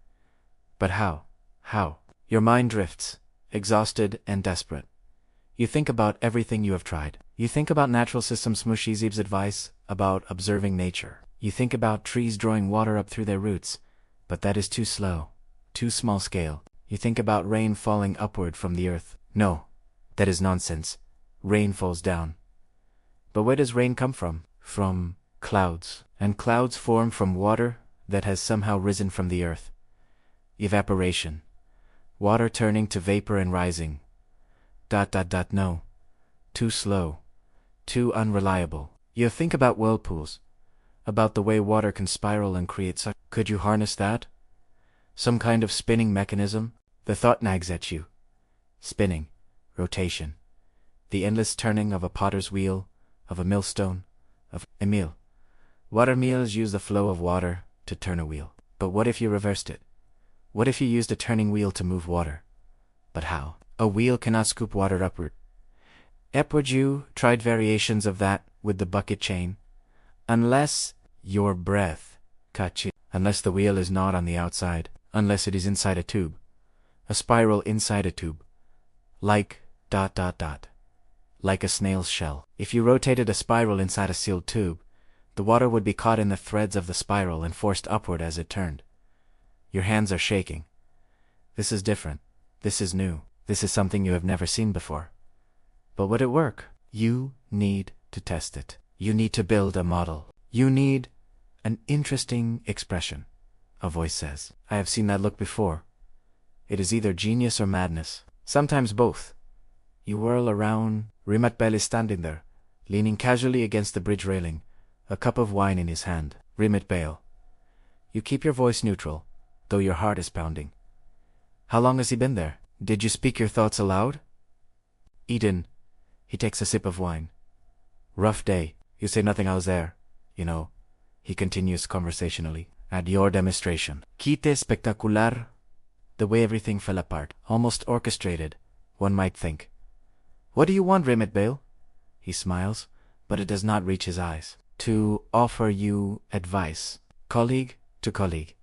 But how? How? Your mind drifts, exhausted and desperate. You think about everything you have tried. You think about natural systems Mushizib's advice about observing nature. You think about trees drawing water up through their roots, but that is too slow, too small scale. You think about rain falling upward from the earth. No, that is nonsense. Rain falls down. But where does rain come from? From clouds. And clouds form from water that has somehow risen from the earth. Evaporation. Water turning to vapor and rising. No. Too slow. Too unreliable. You think about whirlpools. About the way water can spiral and create such. Could you harness that? Some kind of spinning mechanism? The thought nags at you. Spinning. Rotation. The endless turning of a potter's wheel, of a millstone, of a mill. Water mills use the flow of water to turn a wheel. But what if you reversed it? What if you used a turning wheel to move water? But how? A wheel cannot scoop water upward. Upward you tried variations of that with the bucket chain. Unless your breath caught you. Unless the wheel is not on the outside. Unless it is inside a tube. A spiral inside a tube. Like ... Like a snail's shell. If you rotated a spiral inside a sealed tube, the water would be caught in the threads of the spiral and forced upward as it turned. Your hands are shaking. This is different. This is new. This is something you have never seen before. But would it work? You need to test it. You need to build a model. You need an interesting expression, a voice says. I have seen that look before. It is either genius or madness. Sometimes both. You whirl around. Rimat Bell is standing there, leaning casually against the bridge railing, a cup of wine in his hand. Rimat Bale. You keep your voice neutral, though your heart is pounding. How long has he been there? Did you speak your thoughts aloud? Iddin. He takes a sip of wine. Rough day. You say nothing. I was there. You know, he continues conversationally, at your demonstration. Quite spectacular. The way everything fell apart. Almost orchestrated, one might think. What do you want, Rimat Bale? He smiles, but it does not reach his eyes. To offer you advice. Colleague to colleague.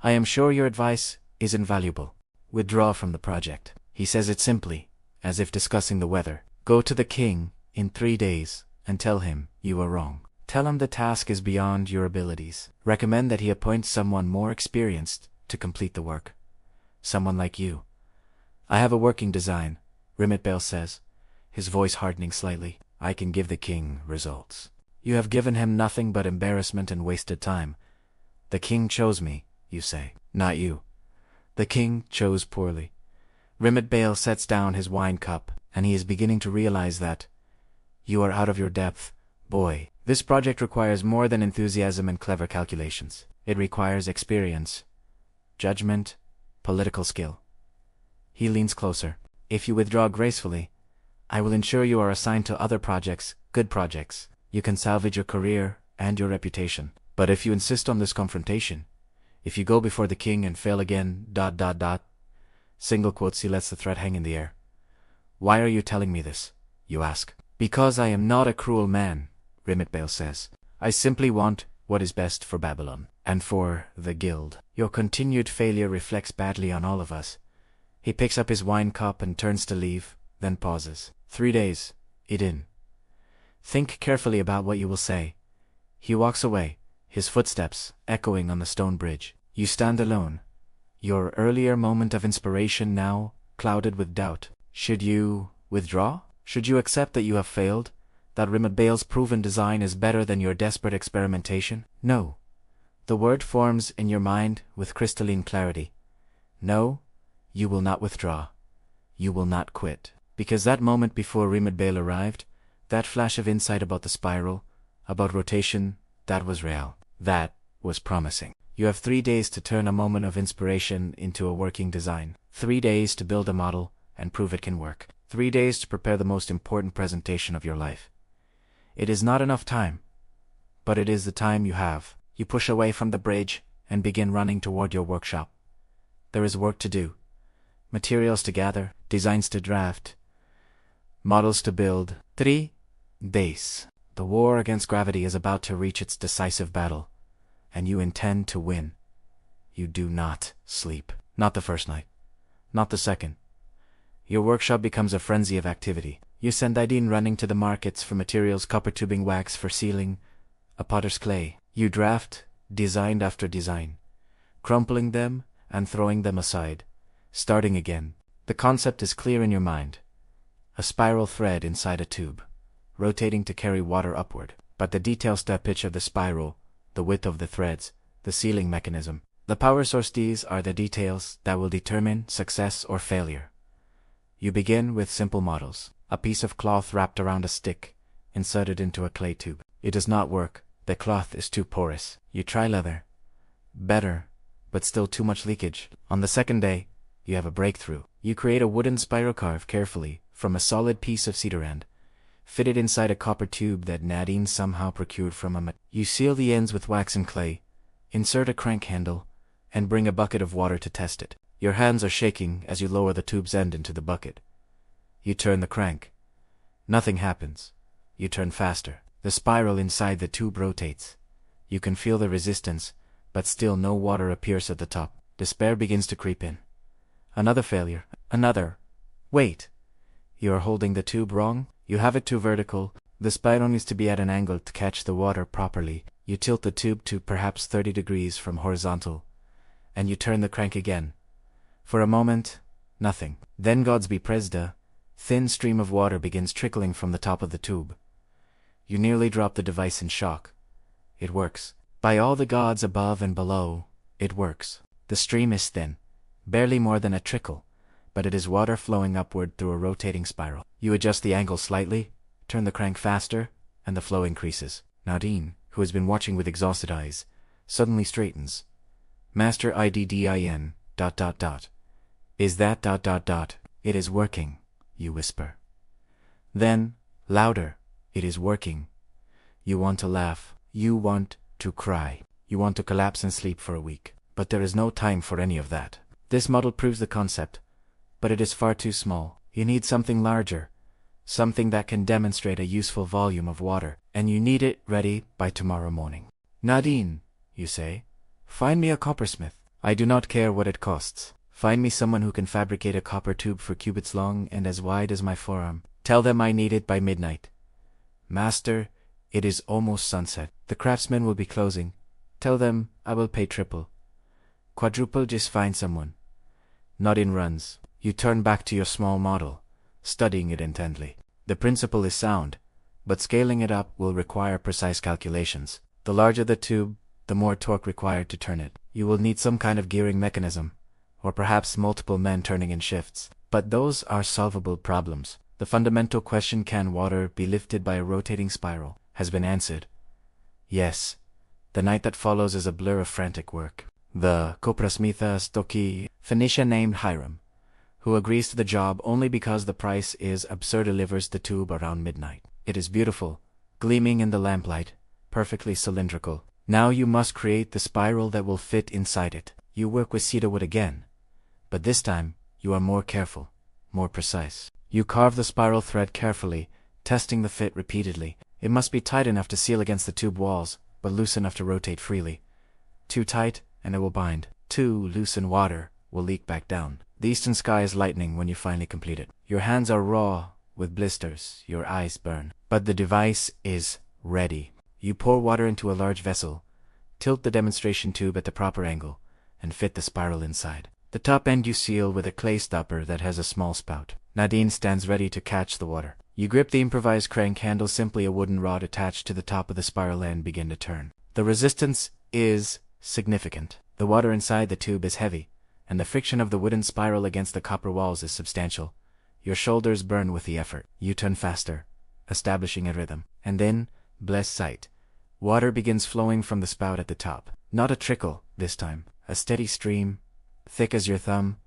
I am sure your advice is invaluable. Withdraw from the project. He says it simply, as if discussing the weather. Go to the king in 3 days and tell him you are wrong. Tell him the task is beyond your abilities. Recommend that he appoint someone more experienced to complete the work. Someone like you. I have a working design, Rimat Bale says, his voice hardening slightly. I can give the king results. You have given him nothing but embarrassment and wasted time. The king chose me, you say. Not you. The king chose poorly. Rimat Bale sets down his wine cup, and he is beginning to realize that you are out of your depth, boy. This project requires more than enthusiasm and clever calculations. It requires experience, judgment, political skill. He leans closer. If you withdraw gracefully, I will ensure you are assigned to other projects, good projects. You can salvage your career and your reputation. But if you insist on this confrontation, if you go before the king and fail again, ... Single quotes, he lets the threat hang in the air. Why are you telling me this? You ask. Because I am not a cruel man, Rimat Bale says. I simply want what is best for Babylon, and for the guild. Your continued failure reflects badly on all of us. He picks up his wine cup and turns to leave, then pauses. 3 days, Iddin. Think carefully about what you will say. He walks away, his footsteps echoing on the stone bridge. You stand alone. Your earlier moment of inspiration now clouded with doubt. Should you withdraw? Should you accept that you have failed? That Rimat Bale's proven design is better than your desperate experimentation? No. The word forms in your mind with crystalline clarity. No, you will not withdraw. You will not quit. Because that moment before Rimat Bale arrived, that flash of insight about the spiral, about rotation, that was real. That was promising. You have 3 days to turn a moment of inspiration into a working design. 3 days to build a model and prove it can work. 3 days to prepare the most important presentation of your life. It is not enough time, but it is the time you have. You push away from the bridge and begin running toward your workshop. There is work to do. Materials to gather, designs to draft, models to build. 3 days. The war against gravity is about to reach its decisive battle, and you intend to win. You do not sleep. Not the first night. Not the second. Your workshop becomes a frenzy of activity. You send Iddin running to the markets for materials, copper tubing, wax for sealing, a potter's clay. You draft, design after design, crumpling them and throwing them aside, starting again. The concept is clear in your mind. A spiral thread inside a tube, rotating to carry water upward. But the details, the pitch of the spiral, the width of the threads, the sealing mechanism, the power source, these are the details that will determine success or failure. You begin with simple models. A piece of cloth wrapped around a stick, inserted into a clay tube. It does not work. The cloth is too porous. You try leather. Better, but still too much leakage. On the second day, you have a breakthrough. You create a wooden spiral carved carefully from a solid piece of cedar end, fitted inside a copper tube that Nadine somehow procured from a You seal the ends with wax and clay, insert a crank handle, and bring a bucket of water to test it. Your hands are shaking as you lower the tube's end into the bucket. You turn the crank. Nothing happens. You turn faster. The spiral inside the tube rotates. You can feel the resistance, but still no water appears at the top. Despair begins to creep in. Another failure. Another. Wait. You are holding the tube wrong? You have it too vertical. The spiral needs to be at an angle to catch the water properly. You tilt the tube to perhaps 30 degrees from horizontal, and you turn the crank again. For a moment, nothing. Then God's be praised, a thin stream of water begins trickling from the top of the tube. You nearly drop the device in shock. It works. By all the gods above and below, it works. The stream is thin, barely more than a trickle, but it is water flowing upward through a rotating spiral. You adjust the angle slightly, turn the crank faster, and the flow increases. Nadine, who has been watching with exhausted eyes, suddenly straightens. Master Iddin, ... Is that ... It is working, you whisper. Then, louder, it is working. You want to laugh. You want to cry. You want to collapse and sleep for a week. But there is no time for any of that. This model proves the concept, but it is far too small. You need something larger, something that can demonstrate a useful volume of water, and you need it ready by tomorrow morning. Nadine, you say, find me a coppersmith. I do not care what it costs. Find me someone who can fabricate a copper tube 4 cubits long and as wide as my forearm. Tell them I need it by midnight. Master, it is almost sunset. The craftsmen will be closing. Tell them I will pay triple. Quadruple, just find someone. Nadine runs. You turn back to your small model, studying it intently. The principle is sound, but scaling it up will require precise calculations. The larger the tube, the more torque required to turn it. You will need some kind of gearing mechanism, or perhaps multiple men turning in shifts. But those are solvable problems. The fundamental question, can water be lifted by a rotating spiral, has been answered. Yes. The night that follows is a blur of frantic work. The Coprasmitha Stoki, Phoenician named Hiram, who agrees to the job only because the price is absurd, delivers the tube around midnight. It is beautiful, gleaming in the lamplight, perfectly cylindrical. Now you must create the spiral that will fit inside it. You work with cedarwood again, but this time you are more careful, more precise. You carve the spiral thread carefully, testing the fit repeatedly. It must be tight enough to seal against the tube walls, but loose enough to rotate freely. Too tight, and it will bind. Too loose and water will leak back down. The eastern sky is lightening when you finally complete it. Your hands are raw with blisters, your eyes burn. But the device is ready. You pour water into a large vessel, tilt the demonstration tube at the proper angle, and fit the spiral inside. The top end you seal with a clay stopper that has a small spout. Nadine stands ready to catch the water. You grip the improvised crank handle, simply a wooden rod attached to the top of the spiral end, begin to turn. The resistance is significant. The water inside the tube is heavy, and the friction of the wooden spiral against the copper walls is substantial. Your shoulders burn with the effort. You turn faster, establishing a rhythm. And then, bless sight, water begins flowing from the spout at the top. Not a trickle, this time. A steady stream, thick as your thumb,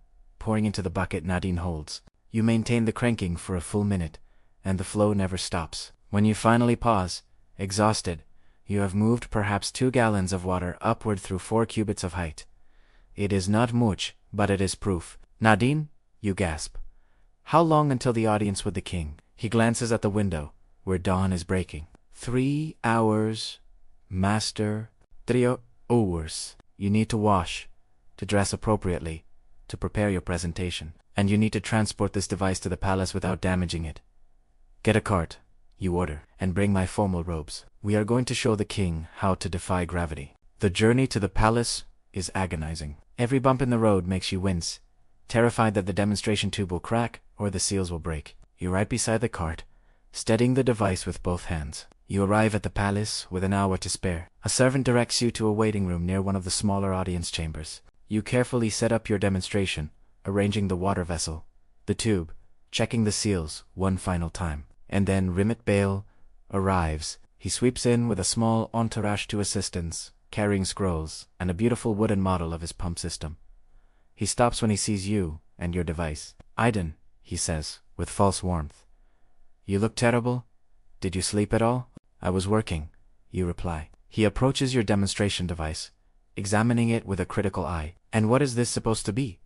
pouring into the bucket Nadine holds. You maintain the cranking for a full minute, and the flow never stops. When you finally pause, exhausted, you have moved perhaps 2 gallons of water upward through 4 cubits of height. It is not much, but it is proof. Nadine, you gasp. How long until the audience with the king? He glances at the window, where dawn is breaking. 3 hours, master. 3 hours. You need to wash, to dress appropriately, to prepare your presentation. and you need to transport this device to the palace without damaging it. Get a cart, you order, and bring my formal robes. We are going to show the king how to defy gravity. The journey to the palace is agonizing. Every bump in the road makes you wince, terrified that the demonstration tube will crack or the seals will break. You're right beside the cart, steadying the device with both hands. You arrive at the palace with an hour to spare. A servant directs you to a waiting room near one of the smaller audience chambers. You carefully set up your demonstration, arranging the water vessel, the tube, checking the seals one final time. And then Rimit Bale arrives. He sweeps in with a small entourage to assistants, carrying scrolls, and a beautiful wooden model of his pump system. He stops when he sees you and your device. Iddin, he says, with false warmth. You look terrible. Did you sleep at all? I was working, you reply. He approaches your demonstration device, examining it with a critical eye. And what is this supposed to be?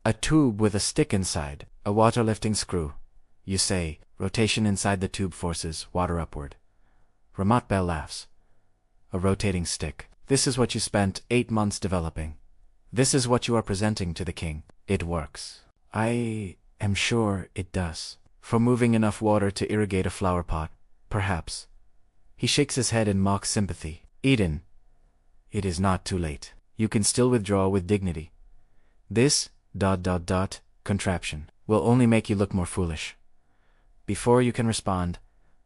A tube with a stick inside, a water-lifting screw. You say, rotation inside the tube forces water upward. Ramat Bell laughs. A rotating stick. This is what you spent 8 months developing. This is what you are presenting to the king. It works. I am sure it does. For moving enough water to irrigate a flower pot, perhaps. He shakes his head in mock sympathy. Iddin, it is not too late. You can still withdraw with dignity. This ... contraption will only make you look more foolish. Before you can respond,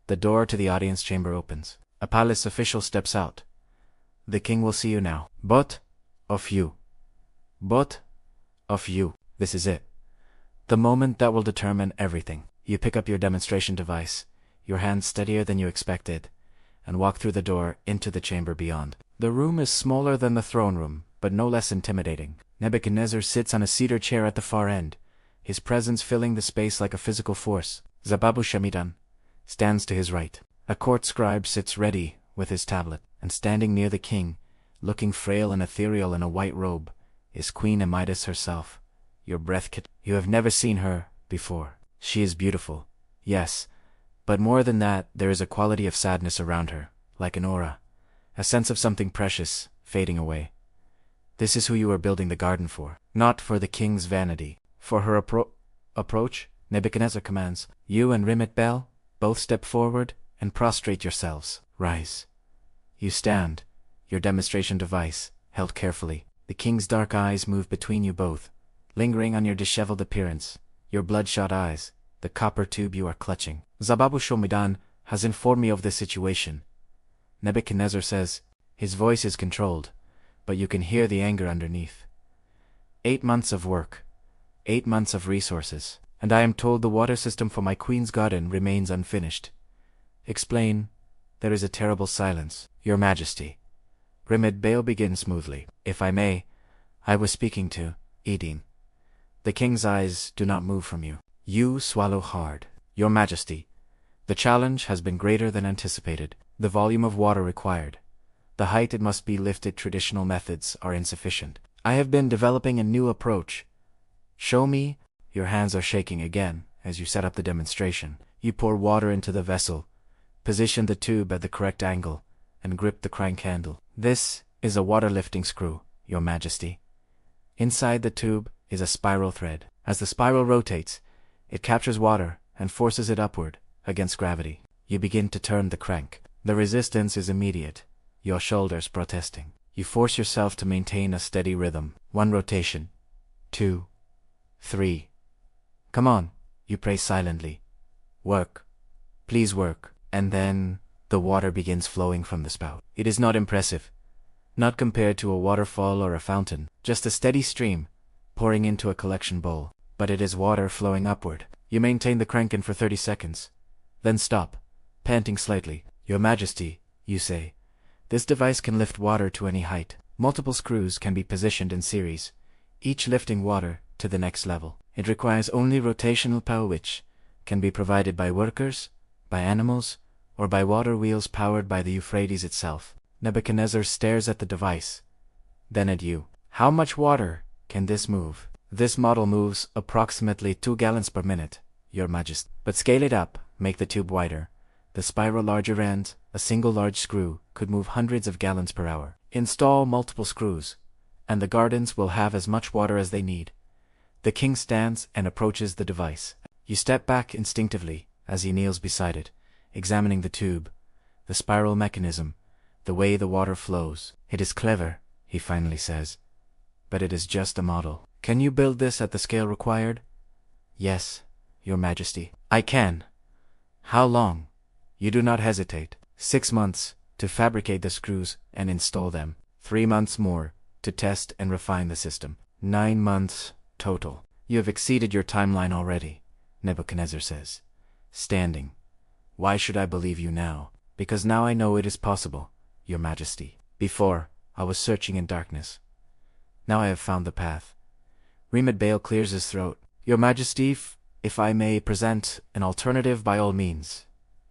the door to the audience chamber opens. A palace official steps out. The king will see you now. Both of you. Both of you. This is it. The moment that will determine everything. You pick up your demonstration device, your hands steadier than you expected, and walk through the door into the chamber beyond. The room is smaller than the throne room, but no less intimidating. Nebuchadnezzar sits on a cedar chair at the far end, his presence filling the space like a physical force. Zababu Shamidan stands to his right. A court scribe sits ready with his tablet, and standing near the king, looking frail and ethereal in a white robe, is Queen Amidis herself. Your breath You have never seen her before. She is beautiful, yes, but more than that, there is a quality of sadness around her, like an aura, a sense of something precious fading away. This is who you are building the garden for, not for the king's vanity. For her approach, Nebuchadnezzar commands, you and Rimit Bel, both step forward and prostrate yourselves. Rise. You stand, your demonstration device held carefully. The king's dark eyes move between you both, lingering on your disheveled appearance, your bloodshot eyes, the copper tube you are clutching. Zababu Shomidan has informed me of this situation. Nebuchadnezzar says, his voice is controlled, but you can hear the anger underneath. 8 months of work, 8 months of resources, and I am told the water system for my queen's garden remains unfinished. Explain. There is a terrible silence. Your Majesty. Rimid Bale begins smoothly. If I may, I was speaking to Iddin. The king's eyes do not move from you. You swallow hard. Your Majesty, the challenge has been greater than anticipated. The volume of water required, the height it must be lifted, traditional methods are insufficient. I have been developing a new approach. Show me. Your hands are shaking again as you set up the demonstration. You pour water into the vessel, position the tube at the correct angle, and grip the crank handle. This is a water-lifting screw, Your Majesty. Inside the tube is a spiral thread. As the spiral rotates, it captures water and forces it upward against gravity. You begin to turn the crank. The resistance is immediate, your shoulders protesting. You force yourself to maintain a steady rhythm. 1 rotation, 2, 3. Come on, you pray silently. Work. Please work. And then the water begins flowing from the spout. It is not impressive, not compared to a waterfall or a fountain, just a steady stream pouring into a collection bowl. But it is water flowing upward. You maintain the crank in for 30 seconds, then stop, panting slightly. Your Majesty, you say, this device can lift water to any height. Multiple screws can be positioned in series, each lifting water to the next level. It requires only rotational power, which can be provided by workers, by animals, or by water wheels powered by the Euphrates itself. Nebuchadnezzar stares at the device, then at you. How much water can this move? This model moves approximately 2 gallons per minute, Your Majesty. But scale it up, make the tube wider. The spiral larger end, a single large screw, could move hundreds of gallons per hour. Install multiple screws, and the gardens will have as much water as they need. The king stands and approaches the device. You step back instinctively as he kneels beside it, examining the tube, the spiral mechanism, the way the water flows. It is clever, he finally says. But it is just a model. Can you build this at the scale required? Yes, Your Majesty. I can. How long? You do not hesitate. 6 months to fabricate the screws and install them. 3 months more to test and refine the system. 9 months total. You have exceeded your timeline already, Nebuchadnezzar says, standing. Why should I believe you now? Because now I know it is possible, Your Majesty. Before, I was searching in darkness. Now I have found the path. Remit Bale clears his throat. Your Majesty, if I may present an alternative by all means,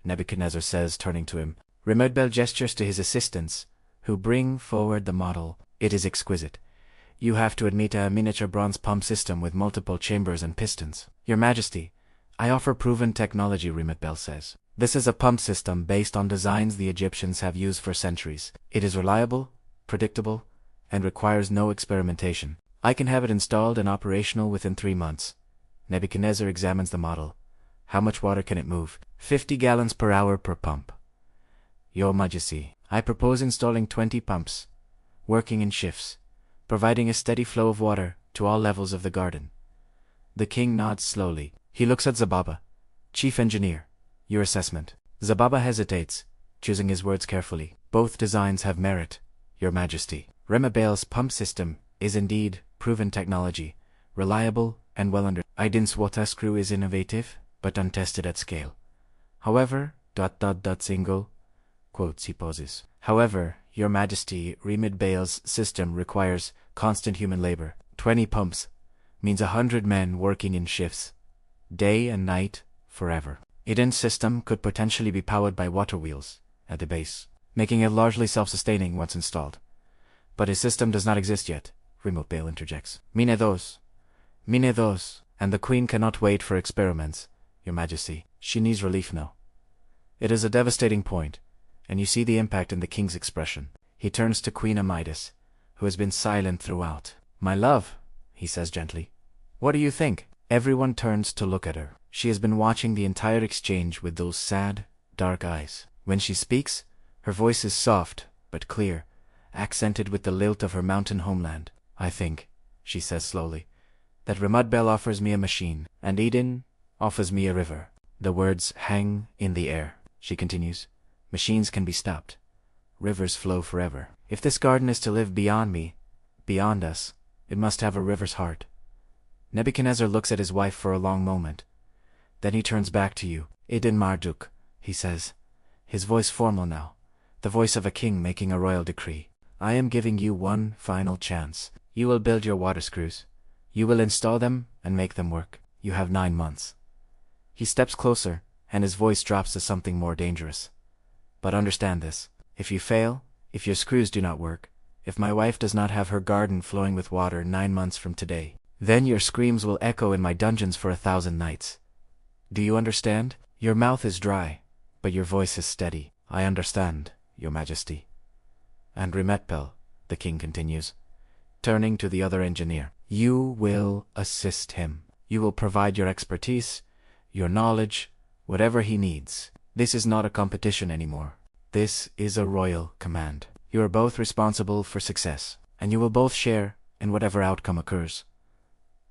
Nebuchadnezzar says, turning to him. Remit Bale gestures to his assistants, who bring forward the model. It is exquisite. You have to admit a miniature bronze pump system with multiple chambers and pistons. Your Majesty, I offer proven technology, Remit Bale says. This is a pump system based on designs the Egyptians have used for centuries. It is reliable, predictable, and requires no experimentation. I can have it installed and operational within 3 months. Nebuchadnezzar examines the model. How much water can it move? 50 gallons per hour per pump. Your Majesty, I propose installing 20 pumps, working in shifts, providing a steady flow of water to all levels of the garden. The king nods slowly. He looks at Zababa. Chief Engineer, your assessment. Zababa hesitates, choosing his words carefully. Both designs have merit, Your Majesty. Remit Bale's pump system is indeed proven technology, reliable and well understood. Iddin's water screw is innovative, but untested at scale. However, single, quotes he pauses. However, Your Majesty, Remit Bale's system requires constant human labor. 20 pumps means 100 men working in shifts, day and night, forever. Iddin's system could potentially be powered by water wheels at the base, making it largely self-sustaining once installed. But his system does not exist yet, Remit Bale interjects. Mine dos, and the Queen cannot wait for experiments, Your Majesty. She needs relief now. It is a devastating point, and you see the impact in the king's expression. He turns to Queen Amidis, who has been silent throughout. My love, he says gently. What do you think? Everyone turns to look at her. She has been watching the entire exchange with those sad, dark eyes. When she speaks, her voice is soft but clear, accented with the lilt of her mountain homeland. I think, she says slowly, that Remit Bale offers me a machine, and Iddin offers me a river. The words hang in the air. She continues. Machines can be stopped. Rivers flow forever. If this garden is to live beyond me, beyond us, it must have a river's heart. Nebuchadnezzar looks at his wife for a long moment. Then he turns back to you. Iddin Marduk, he says, his voice formal now, the voice of a king making a royal decree. I am giving you one final chance. You will build your water screws. You will install them and make them work. You have 9 months. He steps closer, and his voice drops to something more dangerous. But understand this. If you fail, if your screws do not work, if my wife does not have her garden flowing with water 9 months from today, then your screams will echo in my dungeons for 1,000 nights. Do you understand? Your mouth is dry, but your voice is steady. I understand, Your Majesty. And Remit Bale, the king continues, turning to the other engineer. You will assist him. You will provide your expertise, your knowledge, whatever he needs. This is not a competition anymore. This is a royal command. You are both responsible for success, and you will both share in whatever outcome occurs.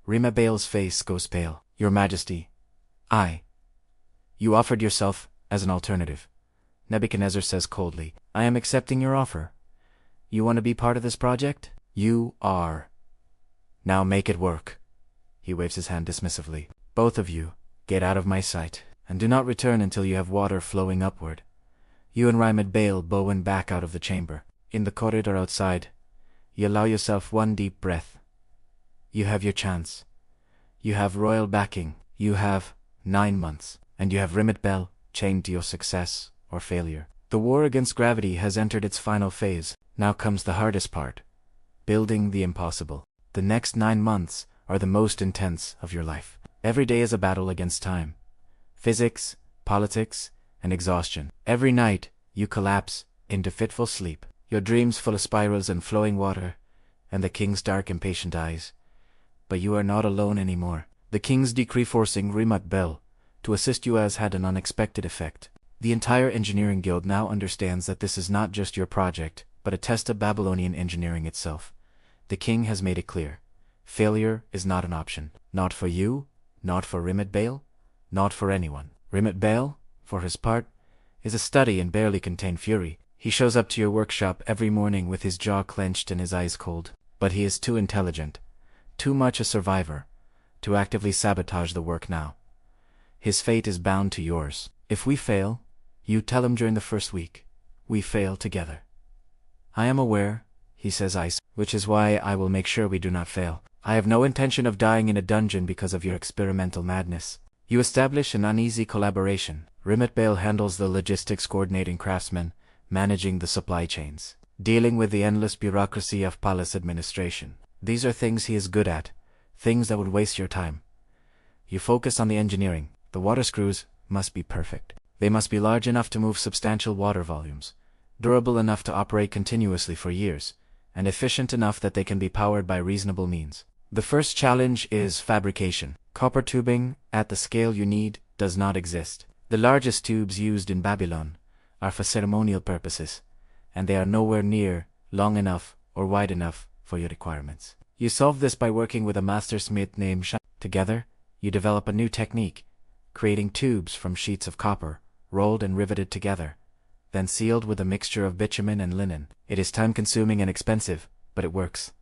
Remit Bale's face goes pale. Your Majesty, You offered yourself as an alternative. Nebuchadnezzar says coldly. I am accepting your offer. You want to be part of this project? You are. Now make it work. He waves his hand dismissively. Both of you, get out of my sight, and do not return until you have water flowing upward. You and Remit Bale bowen back out of the chamber. In the corridor outside, you allow yourself one deep breath. You have your chance. You have royal backing. You have 9 months. And you have Remit Bale chained to your success or failure. The war against gravity has entered its final phase. Now comes the hardest part. Building the impossible. The next 9 months are the most intense of your life. Every day is a battle against time. Physics, politics, and exhaustion. Every night, you collapse into fitful sleep. Your dreams full of spirals and flowing water, and the king's dark, impatient eyes. But you are not alone anymore. The king's decree forcing Rimat Bel to assist you has had an unexpected effect. The entire engineering guild now understands that this is not just your project, but a test of Babylonian engineering itself. The king has made it clear. Failure is not an option. Not for you, not for Rimat Bel, not for anyone. Rimat Bel, for his part, is a study and barely contained fury. He shows up to your workshop every morning with his jaw clenched and his eyes cold. But he is too intelligent, too much a survivor, to actively sabotage the work now. His fate is bound to yours. If we fail, you tell him during the first week, we fail together. I am aware, he says ice, which is why I will make sure we do not fail. I have no intention of dying in a dungeon because of your experimental madness. You establish an uneasy collaboration. Rimat Bel handles the logistics, coordinating craftsmen, managing the supply chains, dealing with the endless bureaucracy of palace administration. These are things he is good at, things that would waste your time. You focus on the engineering. The water screws must be perfect. They must be large enough to move substantial water volumes, durable enough to operate continuously for years, and efficient enough that they can be powered by reasonable means. The first challenge is fabrication. Copper tubing, at the scale you need, does not exist. The largest tubes used in Babylon are for ceremonial purposes, and they are nowhere near long enough or wide enough for your requirements. You solve this by working with a master smith named Shan. Together, you develop a new technique, creating tubes from sheets of copper, rolled and riveted together, then sealed with a mixture of bitumen and linen. It is time-consuming and expensive, but it works.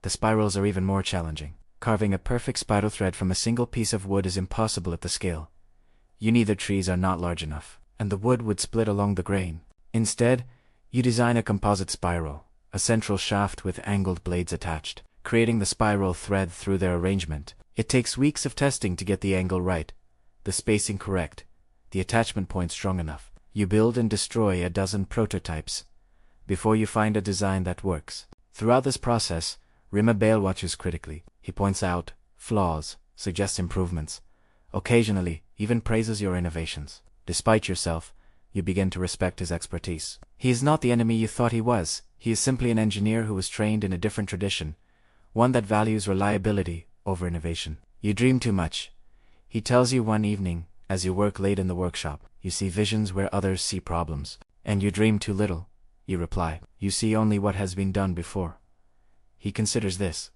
The spirals are even more challenging. Carving a perfect spiral thread from a single piece of wood is impossible at the scale. Neither trees are not large enough, and the wood would split along the grain. Instead, you design a composite spiral, a central shaft with angled blades attached, creating the spiral thread through their arrangement. It takes weeks of testing to get the angle right, the spacing correct, the attachment point strong enough. You build and destroy a dozen prototypes before you find a design that works. Throughout this process, Rimat Bel watches critically. He points out flaws, suggests improvements, occasionally even praises your innovations. Despite yourself, you begin to respect his expertise. He is not the enemy you thought he was. He is simply an engineer who was trained in a different tradition, one that values reliability over innovation. You dream too much, he tells you one evening as you work late in the workshop. You see visions where others see problems. And you dream too little, you reply. You see only what has been done before. He considers this.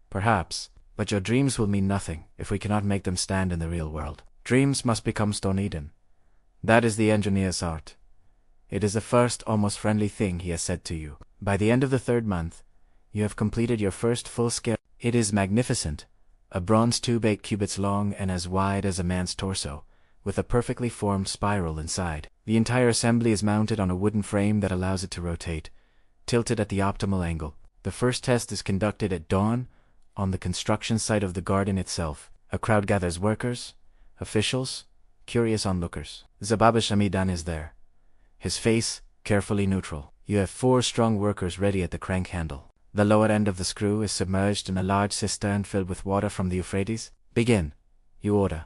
Perhaps, but your dreams will mean nothing if we cannot make them stand in the real world. Dreams must become stone Iddin. That is the engineer's art. It is the first almost friendly thing he has said to you. By the end of the 3rd month, you have completed your first full-scale. It is magnificent. A bronze tube 8 cubits long and as wide as a man's torso, with a perfectly formed spiral inside. The entire assembly is mounted on a wooden frame that allows it to rotate, tilted at the optimal angle. The first test is conducted at dawn on the construction site of the garden itself. A crowd gathers: workers, officials, curious onlookers. Zababa Shamidan is there, his face carefully neutral. You have 4 strong workers ready at the crank handle. The lower end of the screw is submerged in a large cistern filled with water from the Euphrates. Begin, you order,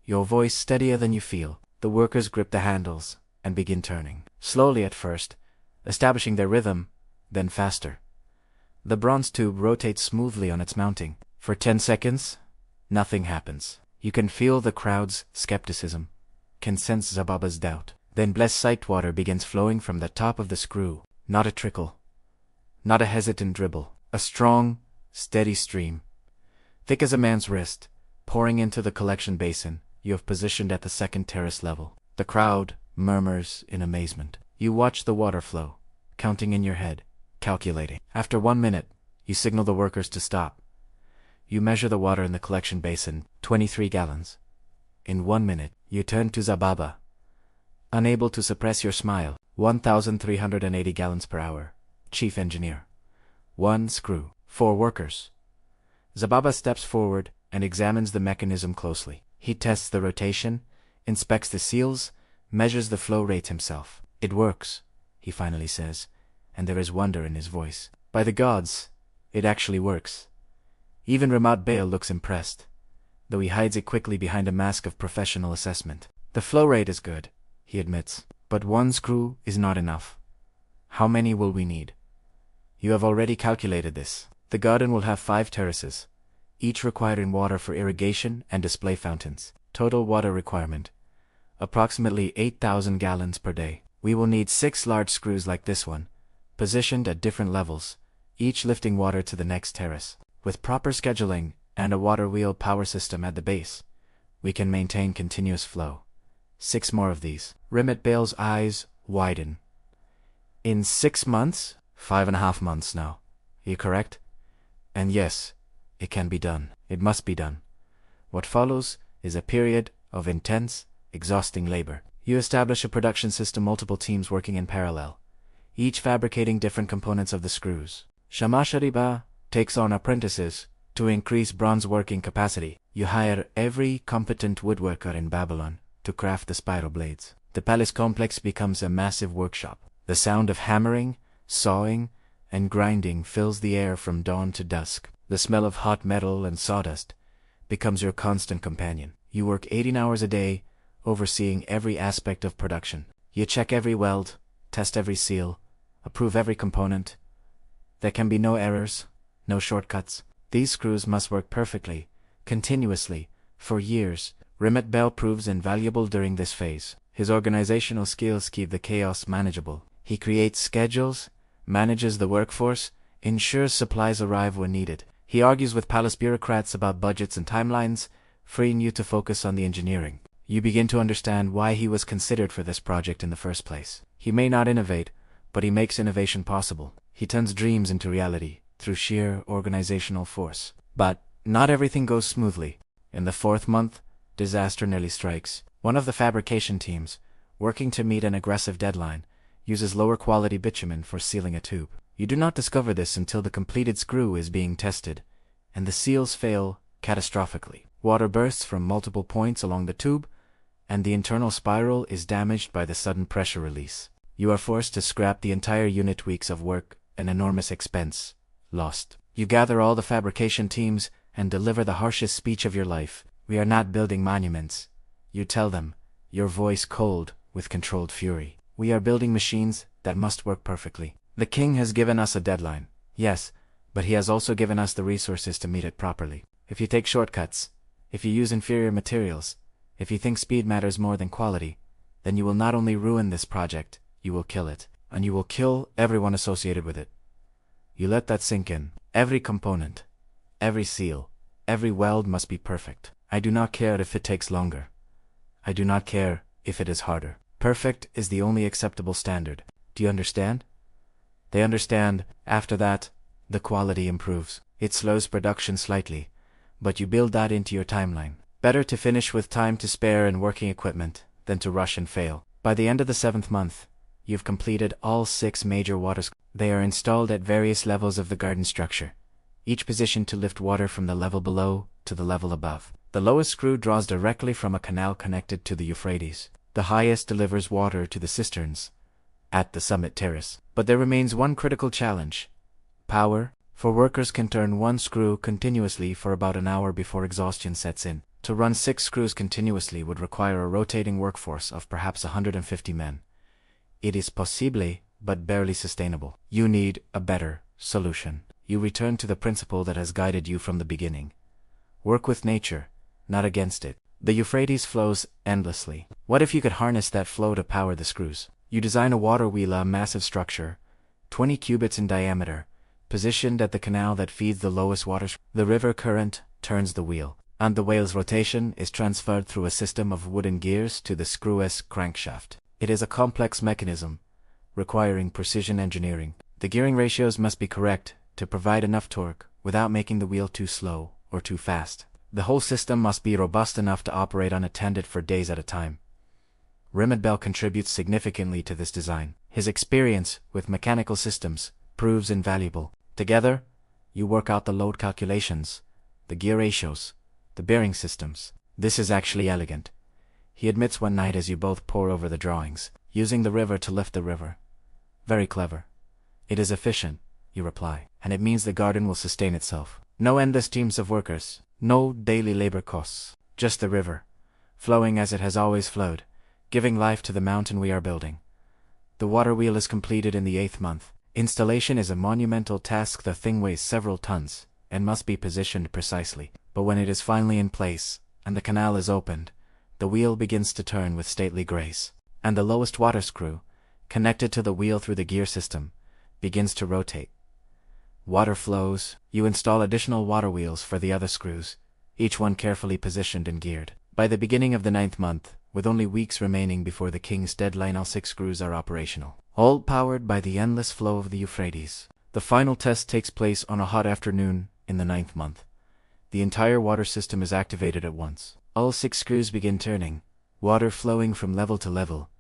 your voice steadier than you feel. The workers grip the handles and begin turning. Slowly at first, establishing their rhythm, then faster. The bronze tube rotates smoothly on its mounting. For 10 seconds, nothing happens. You can feel the crowd's skepticism, can sense Zababa's doubt. Then blessed sight water begins flowing from the top of the screw. Not a trickle, not a hesitant dribble. A strong, steady stream, thick as a man's wrist, pouring into the collection basin you have positioned at the 2nd terrace level. The crowd murmurs in amazement. You watch the water flow, counting in your head, calculating. After 1 minute, you signal the workers to stop. You measure the water in the collection basin, 23 gallons. In 1 minute, you turn to Zababa, unable to suppress your smile. 1,380 gallons per hour. Chief engineer. 1 screw. 4 workers. Zababa steps forward and examines the mechanism closely. He tests the rotation, inspects the seals, measures the flow rate himself. It works, he finally says, and there is wonder in his voice. By the gods, it actually works. Even Rimat Bel looks impressed, though he hides it quickly behind a mask of professional assessment. The flow rate is good, he admits, but 1 screw is not enough. How many will we need? You have already calculated this. The garden will have 5 terraces. each requiring water for irrigation and display fountains. Total water requirement: approximately 8,000 gallons per day. We will need 6 large screws like this one, positioned at different levels, each lifting water to the next terrace. With proper scheduling and a water wheel power system at the base, we can maintain continuous flow. 6 more of these. Rimmet Bale's eyes widen. In 6 months? 5.5 months now. You correct? And yes, it can be done. It must be done. What follows is a period of intense, exhausting labor. You establish a production system, multiple teams working in parallel, each fabricating different components of the screws. Shamashariba takes on apprentices to increase bronze working capacity. You hire every competent woodworker in Babylon to craft the spiral blades. The palace complex becomes a massive workshop. The sound of hammering, sawing, and grinding fills the air from dawn to dusk. The smell of hot metal and sawdust becomes your constant companion. You work 18 hours a day, overseeing every aspect of production. You check every weld, test every seal, approve every component. There can be no errors, no shortcuts. These screws must work perfectly, continuously, for years. Rimmet Bell proves invaluable during this phase. His organizational skills keep the chaos manageable. He creates schedules, manages the workforce, ensures supplies arrive when needed. He argues with palace bureaucrats about budgets and timelines, freeing you to focus on the engineering. You begin to understand why he was considered for this project in the first place. He may not innovate, but he makes innovation possible. He turns dreams into reality through sheer organizational force. But not everything goes smoothly. In the 4th month, disaster nearly strikes. One of the fabrication teams, working to meet an aggressive deadline, uses lower quality bitumen for sealing a tube. You do not discover this until the completed screw is being tested, and the seals fail catastrophically. Water bursts from multiple points along the tube, and the internal spiral is damaged by the sudden pressure release. You are forced to scrap the entire unit. Weeks of work, an enormous expense, lost. You gather all the fabrication teams and deliver the harshest speech of your life. We are not building monuments, you tell them, your voice cold with controlled fury. We are building machines that must work perfectly. The king has given us a deadline, yes, but he has also given us the resources to meet it properly. If you take shortcuts, if you use inferior materials, if you think speed matters more than quality, then you will not only ruin this project, you will kill it, and you will kill everyone associated with it. You let that sink in. Every component, every seal, every weld must be perfect. I do not care if it takes longer. I do not care if it is harder. Perfect is the only acceptable standard. Do you understand? They understand. After that, the quality improves. It slows production slightly, but you build that into your timeline. Better to finish with time to spare and working equipment than to rush and fail. By the end of the 7th month, you've completed all 6 major water screws. They are installed at various levels of the garden structure, each positioned to lift water from the level below to the level above. The lowest screw draws directly from a canal connected to the Euphrates. The highest delivers water to the cisterns at the summit terrace. But there remains one critical challenge: power. For workers can turn one screw continuously for about an hour before exhaustion sets in. To run 6 screws continuously would require a rotating workforce of perhaps 150 men. It is possible, but barely sustainable. You need a better solution. You return to the principle that has guided you from the beginning. Work with nature, not against it. The Euphrates flows endlessly. What if you could harness that flow to power the screws? You design a water wheel, a massive structure, 20 cubits in diameter, positioned at the canal that feeds the lowest water. The river current turns the wheel, and the wheel's rotation is transferred through a system of wooden gears to the screw-S crankshaft. It is a complex mechanism, requiring precision engineering. The gearing ratios must be correct to provide enough torque without making the wheel too slow or too fast. The whole system must be robust enough to operate unattended for days at a time. Rimmet Bell contributes significantly to this design. His experience with mechanical systems proves invaluable. Together, you work out the load calculations, the gear ratios, the bearing systems. This is actually elegant, he admits one night as you both pore over the drawings. Using the river to lift the river. Very clever. It is efficient, you reply, and it means the garden will sustain itself. No endless teams of workers, no daily labor costs, just the river, flowing as it has always flowed, giving life to the mountain we are building. The water wheel is completed in the 8th month. Installation is a monumental task. The thing weighs several tons, and must be positioned precisely. But when it is finally in place, and the canal is opened, the wheel begins to turn with stately grace, and the lowest water screw, connected to the wheel through the gear system, begins to rotate. Water flows. You install additional water wheels for the other screws, each one carefully positioned and geared. By the beginning of the 9th month, with only weeks remaining before the king's deadline, all 6 screws are operational, all powered by the endless flow of the Euphrates. The final test takes place on a hot afternoon in the 9th month. The entire water system is activated at once. All 6 screws begin turning, water flowing from level to level,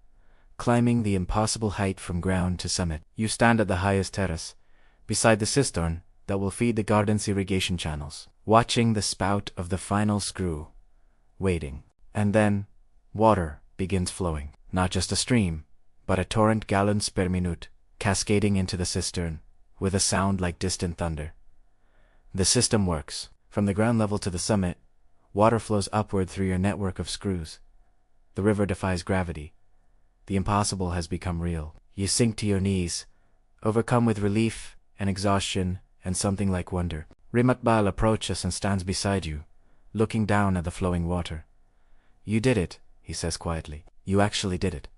climbing the impossible height from ground to summit. You stand at the highest terrace, beside the cistern that will feed the garden's irrigation channels, watching the spout of the final screw, waiting. And then, water begins flowing. Not just a stream, but a torrent, gallons per minute, cascading into the cistern, with a sound like distant thunder. The system works. From the ground level to the summit, water flows upward through your network of screws. The river defies gravity. The impossible has become real. You sink to your knees, overcome with relief and exhaustion and something like wonder. Rimatbal approaches and stands beside you, looking down at the flowing water. "You did it," he says quietly. "You actually did it.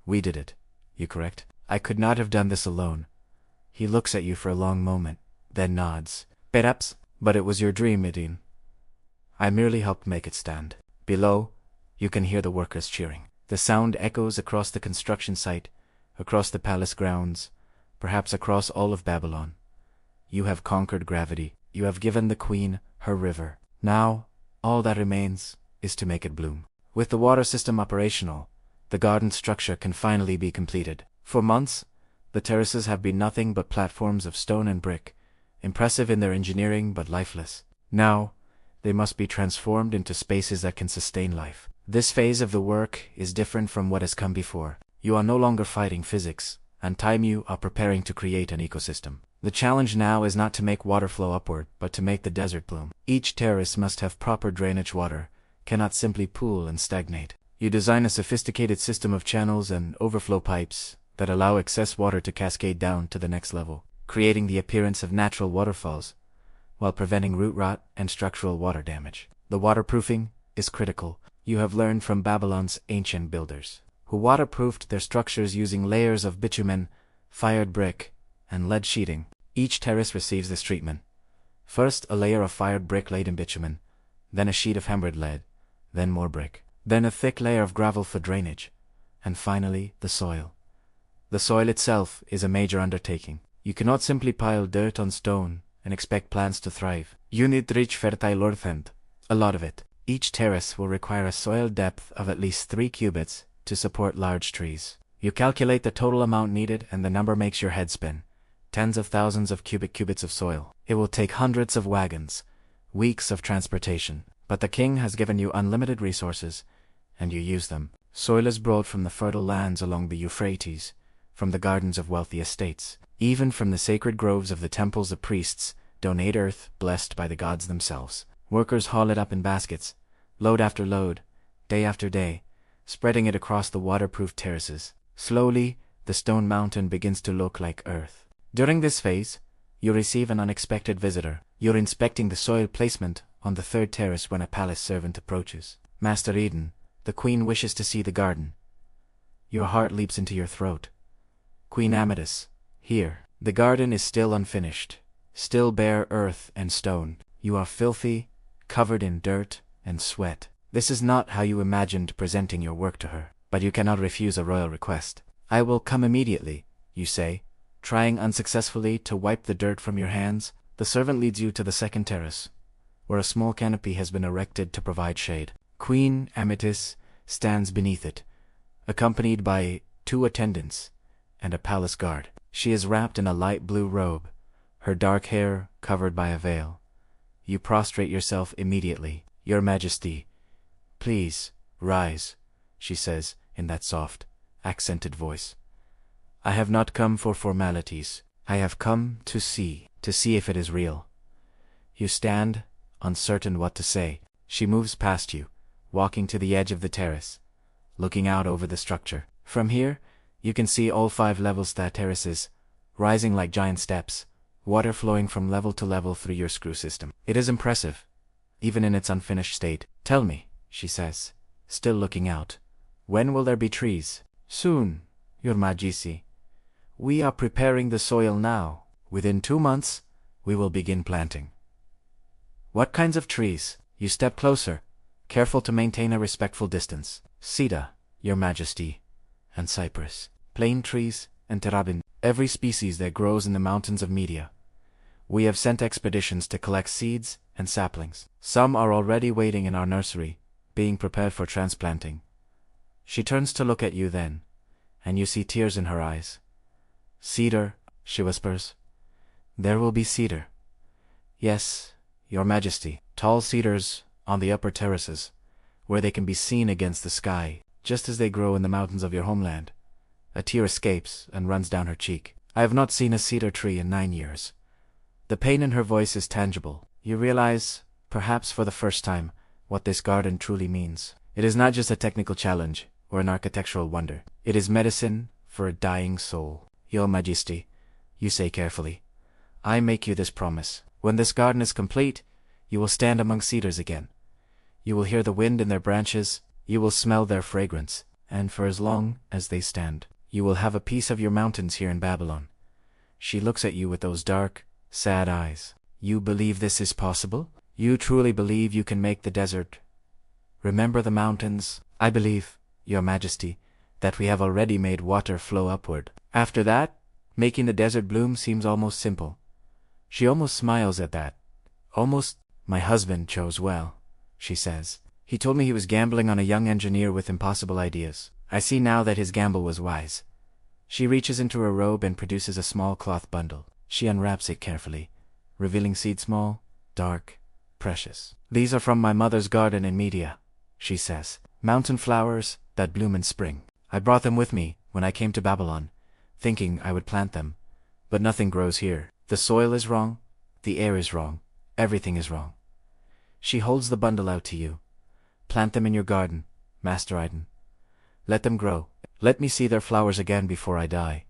We did it. You correct? I could not have done this alone." He looks at you for a long moment, then nods. "Perhaps, but it was your dream, Iddin. I merely helped make it stand." Below, you can hear the workers cheering. The sound echoes across the construction site, across the palace grounds, perhaps across all of Babylon. You have conquered gravity. You have given the queen her river. Now, all that remains is to make it bloom. With the water system operational, the garden structure can finally be completed. For months, the terraces have been nothing but platforms of stone and brick, impressive in their engineering but lifeless. Now, they must be transformed into spaces that can sustain life. This phase of the work is different from what has come before. You are no longer fighting physics, and time. You are preparing to create an ecosystem. The challenge now is not to make water flow upward, but to make the desert bloom. Each terrace must have proper drainage water, cannot simply pool and stagnate. You design a sophisticated system of channels and overflow pipes that allow excess water to cascade down to the next level, creating the appearance of natural waterfalls, while preventing root rot and structural water damage. The waterproofing is critical. You have learned from Babylon's ancient builders, who waterproofed their structures using layers of bitumen, fired brick, and lead sheeting. Each terrace receives this treatment. First, a layer of fired brick laid in bitumen, then a sheet of hammered lead, then more brick, then a thick layer of gravel for drainage, and finally, the soil. The soil itself is a major undertaking. You cannot simply pile dirt on stone and expect plants to thrive. You need rich, fertile earth, and a lot of it. Each terrace will require a soil depth of at least 3 cubits to support large trees. You calculate the total amount needed and the number makes your head spin. Tens of thousands of cubic cubits of soil. It will take hundreds of wagons, weeks of transportation. But the king has given you unlimited resources, and you use them. Soil is brought from the fertile lands along the Euphrates, from the gardens of wealthy estates. Even from the sacred groves of the temples, the priests donate earth blessed by the gods themselves. Workers haul it up in baskets, load after load, day after day, spreading it across the waterproof terraces. Slowly, the stone mountain begins to look like earth. During this phase, you receive an unexpected visitor. You're inspecting the soil placement on the 3rd terrace when a palace servant approaches. "Master Iddin, the queen wishes to see the garden." Your heart leaps into your throat. "Queen Amethyst, here." The garden is still unfinished, still bare earth and stone. You are filthy, covered in dirt and sweat. This is not how you imagined presenting your work to her, but you cannot refuse a royal request. "I will come immediately," you say, trying unsuccessfully to wipe the dirt from your hands. The servant leads you to the 2nd terrace, where a small canopy has been erected to provide shade. Queen Amethyst stands beneath it, accompanied by 2 attendants and a palace guard. She is wrapped in a light blue robe, her dark hair covered by a veil. You prostrate yourself immediately. "Your Majesty, please, rise," she says in that soft, accented voice. "I have not come for formalities. I have come to see if it is real." You stand, uncertain what to say. She moves past you, walking to the edge of the terrace, looking out over the structure. From here, you can see all 5 levels that terraces, rising like giant steps, water flowing from level to level through your screw system. It is impressive, even in its unfinished state. Tell me, she says, still looking out, when will there be trees? Soon, Your Majesty. We are preparing the soil now. Within 2 months, we will begin planting. What kinds of trees? You step closer, careful to maintain a respectful distance. Cedar, Your Majesty, and cypress, plane trees, and terebinth, every species that grows in the mountains of Media. We have sent expeditions to collect seeds and saplings. Some are already waiting in our nursery, being prepared for transplanting. She turns to look at you then, and you see tears in her eyes. Cedar, she whispers. There will be cedar. Yes, Your Majesty, tall cedars on the upper terraces, where they can be seen against the sky, just as they grow in the mountains of your homeland. A tear escapes and runs down her cheek. I have not seen a cedar tree in 9 years. The pain in her voice is tangible. You realize, perhaps for the first time, what this garden truly means. It is not just a technical challenge or an architectural wonder. It is medicine for a dying soul. Your Majesty, you say carefully, I make you this promise. When this garden is complete, you will stand among cedars again. You will hear the wind in their branches, you will smell their fragrance, and for as long as they stand, you will have a piece of your mountains here in Babylon. She looks at you with those dark, sad eyes. You believe this is possible? You truly believe you can make the desert? Remember the mountains? I believe, Your Majesty, that we have already made water flow upward. After that, making the desert bloom seems almost simple. She almost smiles at that. Almost. My husband chose well, she says. He told me he was gambling on a young engineer with impossible ideas. I see now that his gamble was wise. She reaches into her robe and produces a small cloth bundle. She unwraps it carefully, revealing seeds small, dark, precious. These are from my mother's garden in Media, she says. Mountain flowers that bloom in spring. I brought them with me when I came to Babylon, thinking I would plant them. But nothing grows here. The soil is wrong, the air is wrong, everything is wrong. She holds the bundle out to you. Plant them in your garden, Master Iddin. Let them grow. Let me see their flowers again before I die.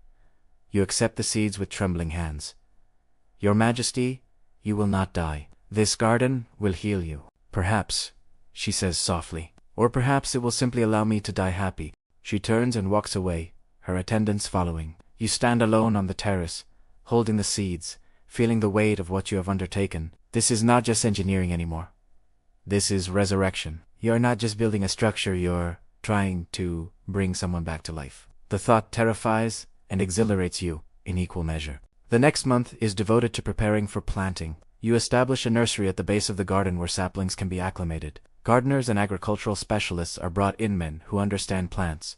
You accept the seeds with trembling hands. Your Majesty, you will not die. This garden will heal you. Perhaps, she says softly, or perhaps it will simply allow me to die happy. She turns and walks away, her attendants following. You stand alone on the terrace, holding the seeds, feeling the weight of what you have undertaken. This is not just engineering anymore. This is resurrection. You're not just building a structure, you're trying to bring someone back to life. The thought terrifies and exhilarates you in equal measure. The next month is devoted to preparing for planting. You establish a nursery at the base of the garden where saplings can be acclimated. Gardeners and agricultural specialists are brought in, men who understand plants,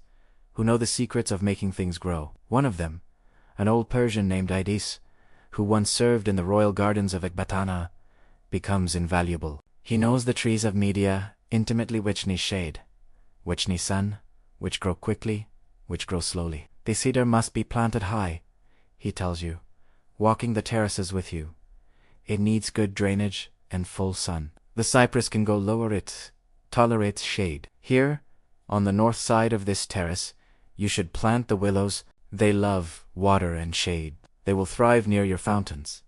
who know the secrets of making things grow. One of them, an old Persian named Iddin, who once served in the royal gardens of Ecbatana, becomes invaluable. He knows the trees of Media intimately, which need shade, which need sun, which grow quickly, which grow slowly. The cedar must be planted high, he tells you, walking the terraces with you. It needs good drainage and full sun. The cypress can go lower, it tolerates shade. Here, on the north side of this terrace, you should plant the willows. They love water and shade. They will thrive near your fountains.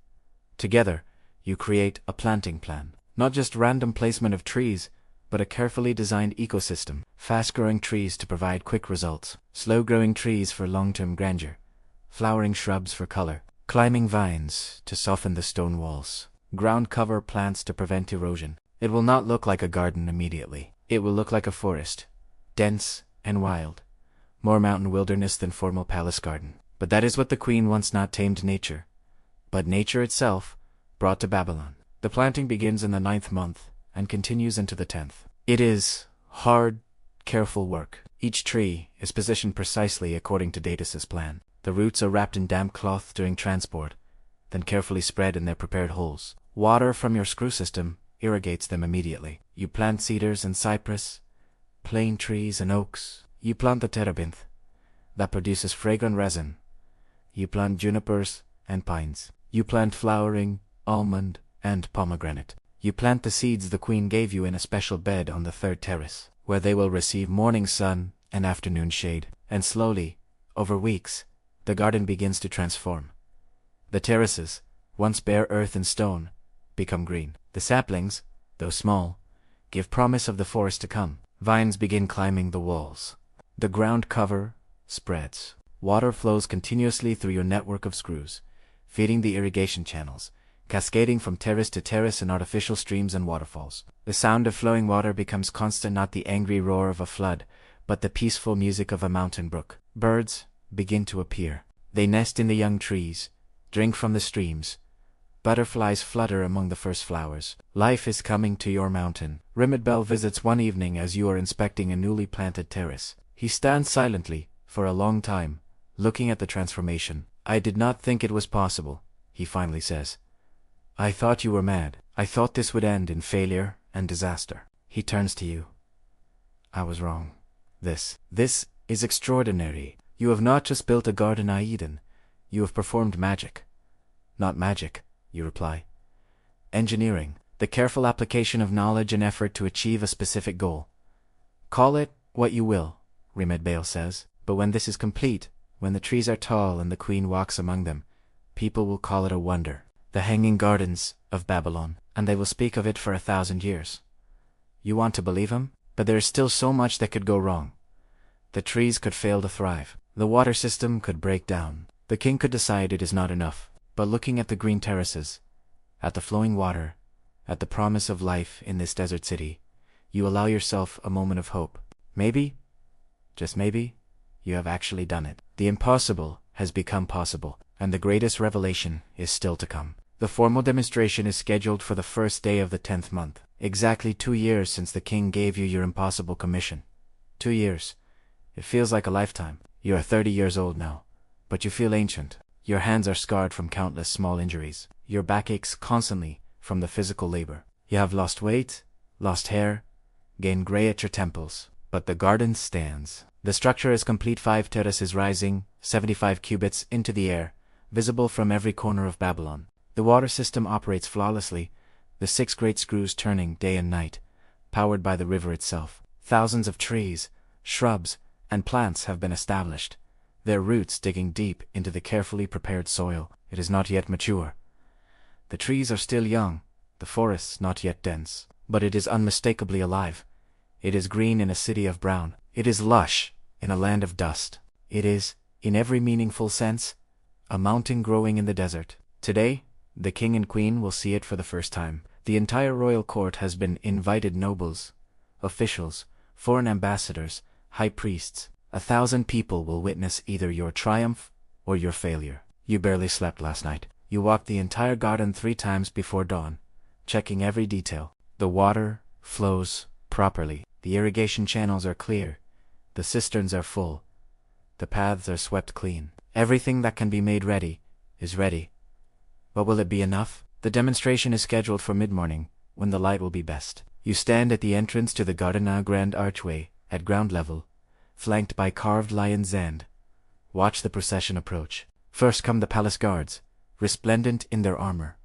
Together, you create a planting plan. Not just random placement of trees, but a carefully designed ecosystem. Fast-growing trees to provide quick results. Slow-growing trees for long-term grandeur. Flowering shrubs for color. Climbing vines to soften the stone walls. Ground cover plants to prevent erosion. It will not look like a garden immediately. It will look like a forest. Dense and wild. More mountain wilderness than formal palace garden. But that is what the queen wants, not tamed nature, but nature itself, brought to Babylon. The planting begins in the 9th month and continues into the 10th. It is hard, careful work. Each tree is positioned precisely according to Daedalus' plan. The roots are wrapped in damp cloth during transport, then carefully spread in their prepared holes. Water from your screw system irrigates them immediately. You plant cedars and cypress, plane trees and oaks. You plant the terebinth, that produces fragrant resin. You plant junipers and pines. You plant flowering almond and pomegranate. You plant the seeds the queen gave you in a special bed on the 3rd terrace, where they will receive morning sun and afternoon shade. And slowly, over weeks, the garden begins to transform. The terraces, once bare earth and stone, become green. The saplings, though small, give promise of the forest to come. Vines begin climbing the walls. The ground cover spreads. Water flows continuously through your network of screws, feeding the irrigation channels, cascading from terrace to terrace in artificial streams and waterfalls. The sound of flowing water becomes constant, not the angry roar of a flood, but the peaceful music of a mountain brook. Birds begin to appear. They nest in the young trees, drink from the streams. Butterflies flutter among the first flowers. Life is coming to your mountain. Bell visits one evening as you are inspecting a newly planted terrace. He stands silently, for a long time, looking at the transformation. "I did not think it was possible," he finally says. "I thought you were mad. I thought this would end in failure and disaster." He turns to you. "I was wrong. This is extraordinary. You have not just built a garden in Eden. You have performed magic." "Not magic," you reply. "Engineering, the careful application of knowledge and effort to achieve a specific goal. Call it what you will," Bale says, "but when this is complete, when the trees are tall and the queen walks among them, people will call it a wonder. The hanging gardens of Babylon, and they will speak of it for 1,000 years. You want to believe him? But there is still so much that could go wrong. The trees could fail to thrive. The water system could break down. The king could decide it is not enough. But looking at the green terraces, at the flowing water, at the promise of life in this desert city, you allow yourself a moment of hope. Maybe, just maybe, you have actually done it. The impossible has become possible, and the greatest revelation is still to come. The formal demonstration is scheduled for the first day of the 10th month. Exactly 2 years since the king gave you your impossible commission. 2 years. It feels like a lifetime. You are 30 years old now, but you feel ancient. Your hands are scarred from countless small injuries. Your back aches constantly from the physical labor. You have lost weight, lost hair, gained gray at your temples. But the garden stands. The structure is complete, 5 terraces rising, 75 cubits into the air, visible from every corner of Babylon. The water system operates flawlessly, the 6 great screws turning day and night, powered by the river itself. Thousands of trees, shrubs, and plants have been established, their roots digging deep into the carefully prepared soil. It is not yet mature. The trees are still young, the forests not yet dense, but it is unmistakably alive. It is green in a city of brown. It is lush in a land of dust. It is, in every meaningful sense, a mountain growing in the desert. Today, the king and queen will see it for the first time. The entire royal court has been invited: nobles, officials, foreign ambassadors, high priests. 1,000 people will witness either your triumph or your failure. You barely slept last night. You walked the entire garden 3 times before dawn, checking every detail. The water flows properly. The irrigation channels are clear. The cisterns are full. The paths are swept clean. Everything that can be made ready is ready. But will it be enough? The demonstration is scheduled for mid-morning, when the light will be best. You stand at the entrance to the Gardena Grand Archway, at ground level, flanked by carved lion's end. Watch the procession approach. First come the palace guards, resplendent in their armor.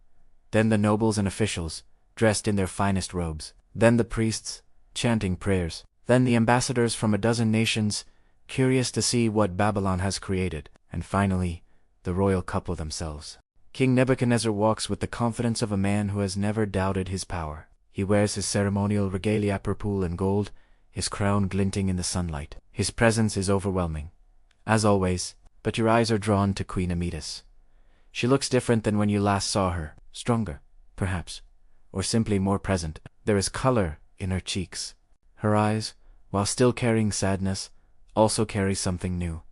Then the nobles and officials, dressed in their finest robes. Then the priests, chanting prayers. Then the ambassadors from a dozen nations, curious to see what Babylon has created. And finally, the royal couple themselves. King Nebuchadnezzar walks with the confidence of a man who has never doubted his power. He wears his ceremonial regalia purple and gold, his crown glinting in the sunlight. His presence is overwhelming, as always, but your eyes are drawn to Queen Amytis. She looks different than when you last saw her, stronger, perhaps, or simply more present. There is color in her cheeks. Her eyes, while still carrying sadness, also carry something new.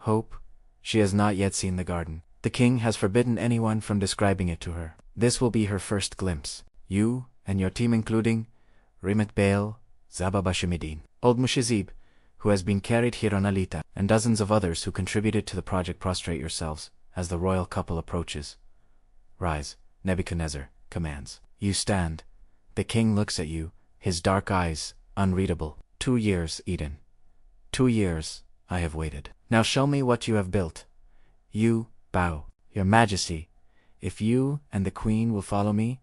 Hope. She has not yet seen the garden. The king has forbidden anyone from describing it to her. This will be her first glimpse. You and your team, including Bale, Zababashimidin, Old Mushizib, who has been carried here on Alita, and dozens of others who contributed to the project, prostrate yourselves as the royal couple approaches. Rise, Nebuchadnezzar commands. You stand. The king looks at you, his dark eyes unreadable. 2 years, Iddin. 2 years I have waited. Now show me what you have built. You bow. Your Majesty, if you and the queen will follow me,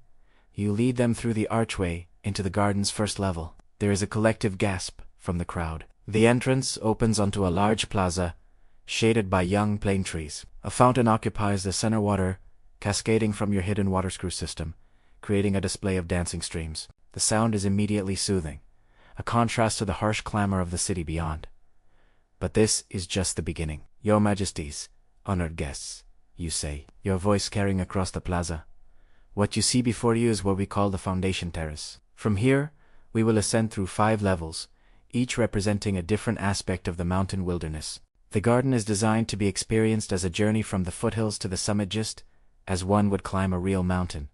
you lead them through the archway into the garden's first level. There is a collective gasp from the crowd. The entrance opens onto a large plaza, shaded by young plane trees. A fountain occupies the center. Water, cascading from your hidden water screw system, creating a display of dancing streams. The sound is immediately soothing, a contrast to the harsh clamor of the city beyond. But this is just the beginning. Your Majesties, honored guests, you say, your voice carrying across the plaza. What you see before you is what we call the foundation terrace. From here, we will ascend through 5 levels, each representing a different aspect of the mountain wilderness. The garden is designed to be experienced as a journey from the foothills to the summit, just as one would climb a real mountain.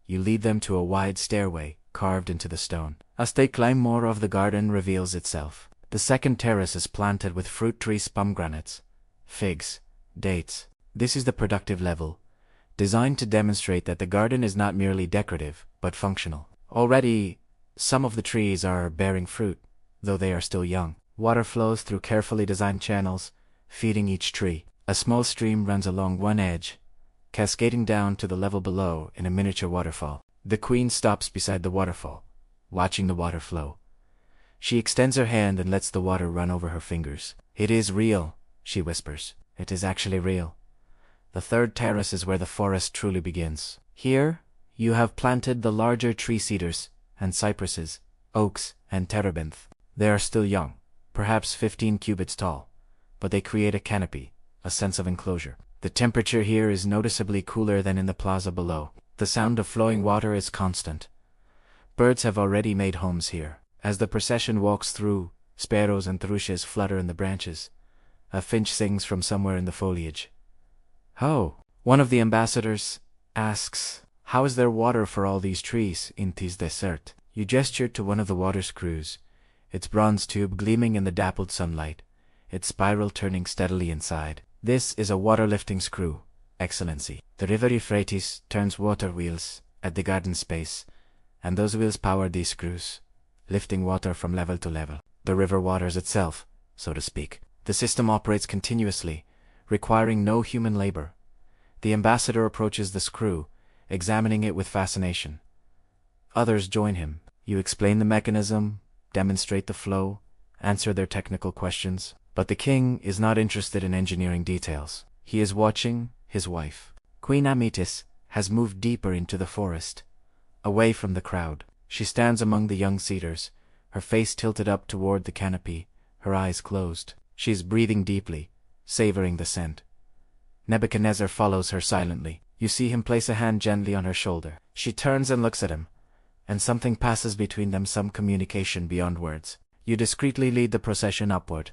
You lead them to a wide stairway, carved into the stone. As they climb, more of the garden reveals itself. The second terrace is planted with fruit trees, pomegranates, figs, dates. This is the productive level, designed to demonstrate that the garden is not merely decorative, but functional. Already, some of the trees are bearing fruit, though they are still young. Water flows through carefully designed channels, feeding each tree. A small stream runs along one edge, cascading down to the level below in a miniature waterfall. The queen stops beside the waterfall, watching the water flow. She extends her hand and lets the water run over her fingers. "It is real," she whispers. "It is actually real." The third terrace is where the forest truly begins. Here, you have planted the larger tree cedars and cypresses, oaks and terebinth. They are still young, perhaps 15 cubits tall, but they create a canopy, a sense of enclosure. The temperature here is noticeably cooler than in the plaza below. The sound of flowing water is constant. Birds have already made homes here. As the procession walks through, sparrows and thrushes flutter in the branches. A finch sings from somewhere in the foliage. "Oh," one of the ambassadors asks, "how is there water for all these trees in this desert?" You gesture to one of the water screws, its bronze tube gleaming in the dappled sunlight, its spiral turning steadily inside. "This is a water-lifting screw, Excellency. The river Euphrates turns water wheels at the garden space, and those wheels power these screws, lifting water from level to level. The river waters itself, so to speak. The system operates continuously, requiring no human labor." The ambassador approaches the screw, examining it with fascination. Others join him. You explain the mechanism, demonstrate the flow, answer their technical questions. But the king is not interested in engineering details. He is watching his wife. Queen Amytis has moved deeper into the forest, away from the crowd. She stands among the young cedars, her face tilted up toward the canopy, her eyes closed. She is breathing deeply, savoring the scent. Nebuchadnezzar follows her silently. You see him place a hand gently on her shoulder. She turns and looks at him, and something passes between them, some communication beyond words. You discreetly lead the procession upward,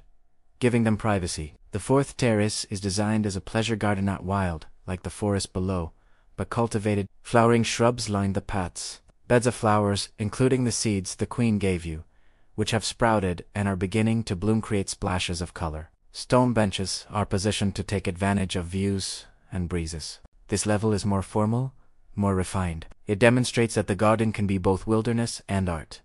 giving them privacy. The fourth terrace is designed as a pleasure garden, not wild, like the forest below, but cultivated. Flowering shrubs line the paths. Beds of flowers, including the seeds the queen gave you, which have sprouted and are beginning to bloom, create splashes of color. Stone benches are positioned to take advantage of views and breezes. This level is more formal, more refined. It demonstrates that the garden can be both wilderness and art.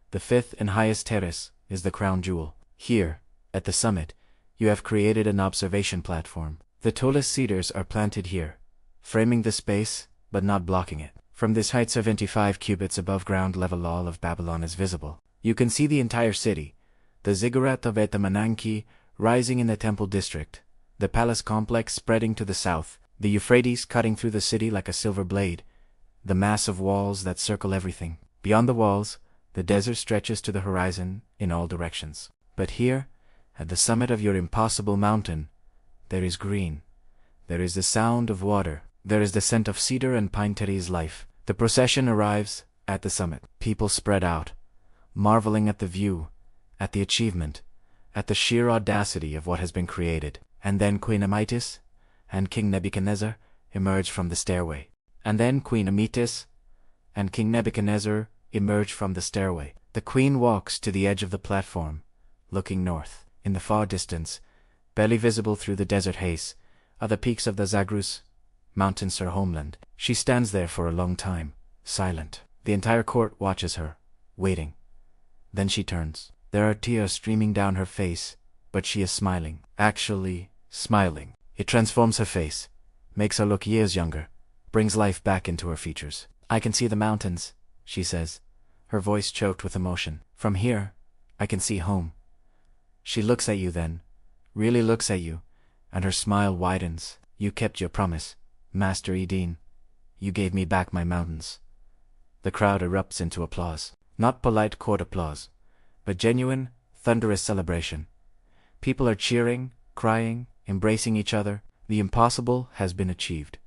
The fifth and highest terrace is the crown jewel. Here, at the summit, you have created an observation platform. The tallest cedars are planted here, framing the space, but not blocking it. From this height 75 cubits above ground level, all of Babylon is visible. You can see the entire city, the ziggurat of Etamananki rising in the temple district, the palace complex spreading to the south, the Euphrates cutting through the city like a silver blade, the massive walls that circle everything. Beyond the walls, the desert stretches to the horizon in all directions. But here, at the summit of your impossible mountain, there is green. There is the sound of water. There is the scent of cedar and pine trees life. The procession arrives at the summit. People spread out, marveling at the view, at the achievement, at the sheer audacity of what has been created. And then Queen Amytis and King Nebuchadnezzar emerge from the stairway. And then Queen Amytis and King Nebuchadnezzar emerge from the stairway. The queen walks to the edge of the platform, looking north. In the far distance, barely visible through the desert haze, are the peaks of the Zagros mountains, her homeland. She stands there for a long time, silent. The entire court watches her, waiting. Then she turns. There are tears streaming down her face, but she is smiling. Actually, smiling. It transforms her face, makes her look years younger, brings life back into her features. "I can see the mountains," she says, her voice choked with emotion. "From here, I can see home." She looks at you then, really looks at you, and her smile widens. "You kept your promise, Master Iddin, you gave me back my mountains. The crowd erupts into applause. Not polite court applause, but genuine, thunderous celebration. People are cheering, crying, embracing each other. The impossible has been achieved,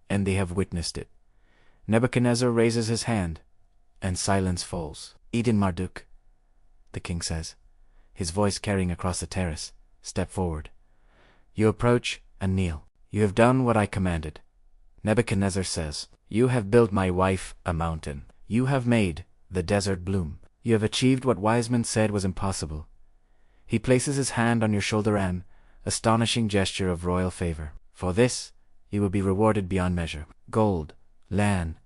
and they have witnessed it. Nebuchadnezzar raises his hand, and silence falls. Iddin Marduk, the king says, his voice carrying across the terrace, step forward. You approach and kneel. You have done what I commanded. Nebuchadnezzar says, you have built my wife a mountain. You have made the desert bloom. You have achieved what wise men said was impossible. He places his hand on your shoulder and, astonishing gesture of royal favor. For this, you will be rewarded beyond measure. Gold, land,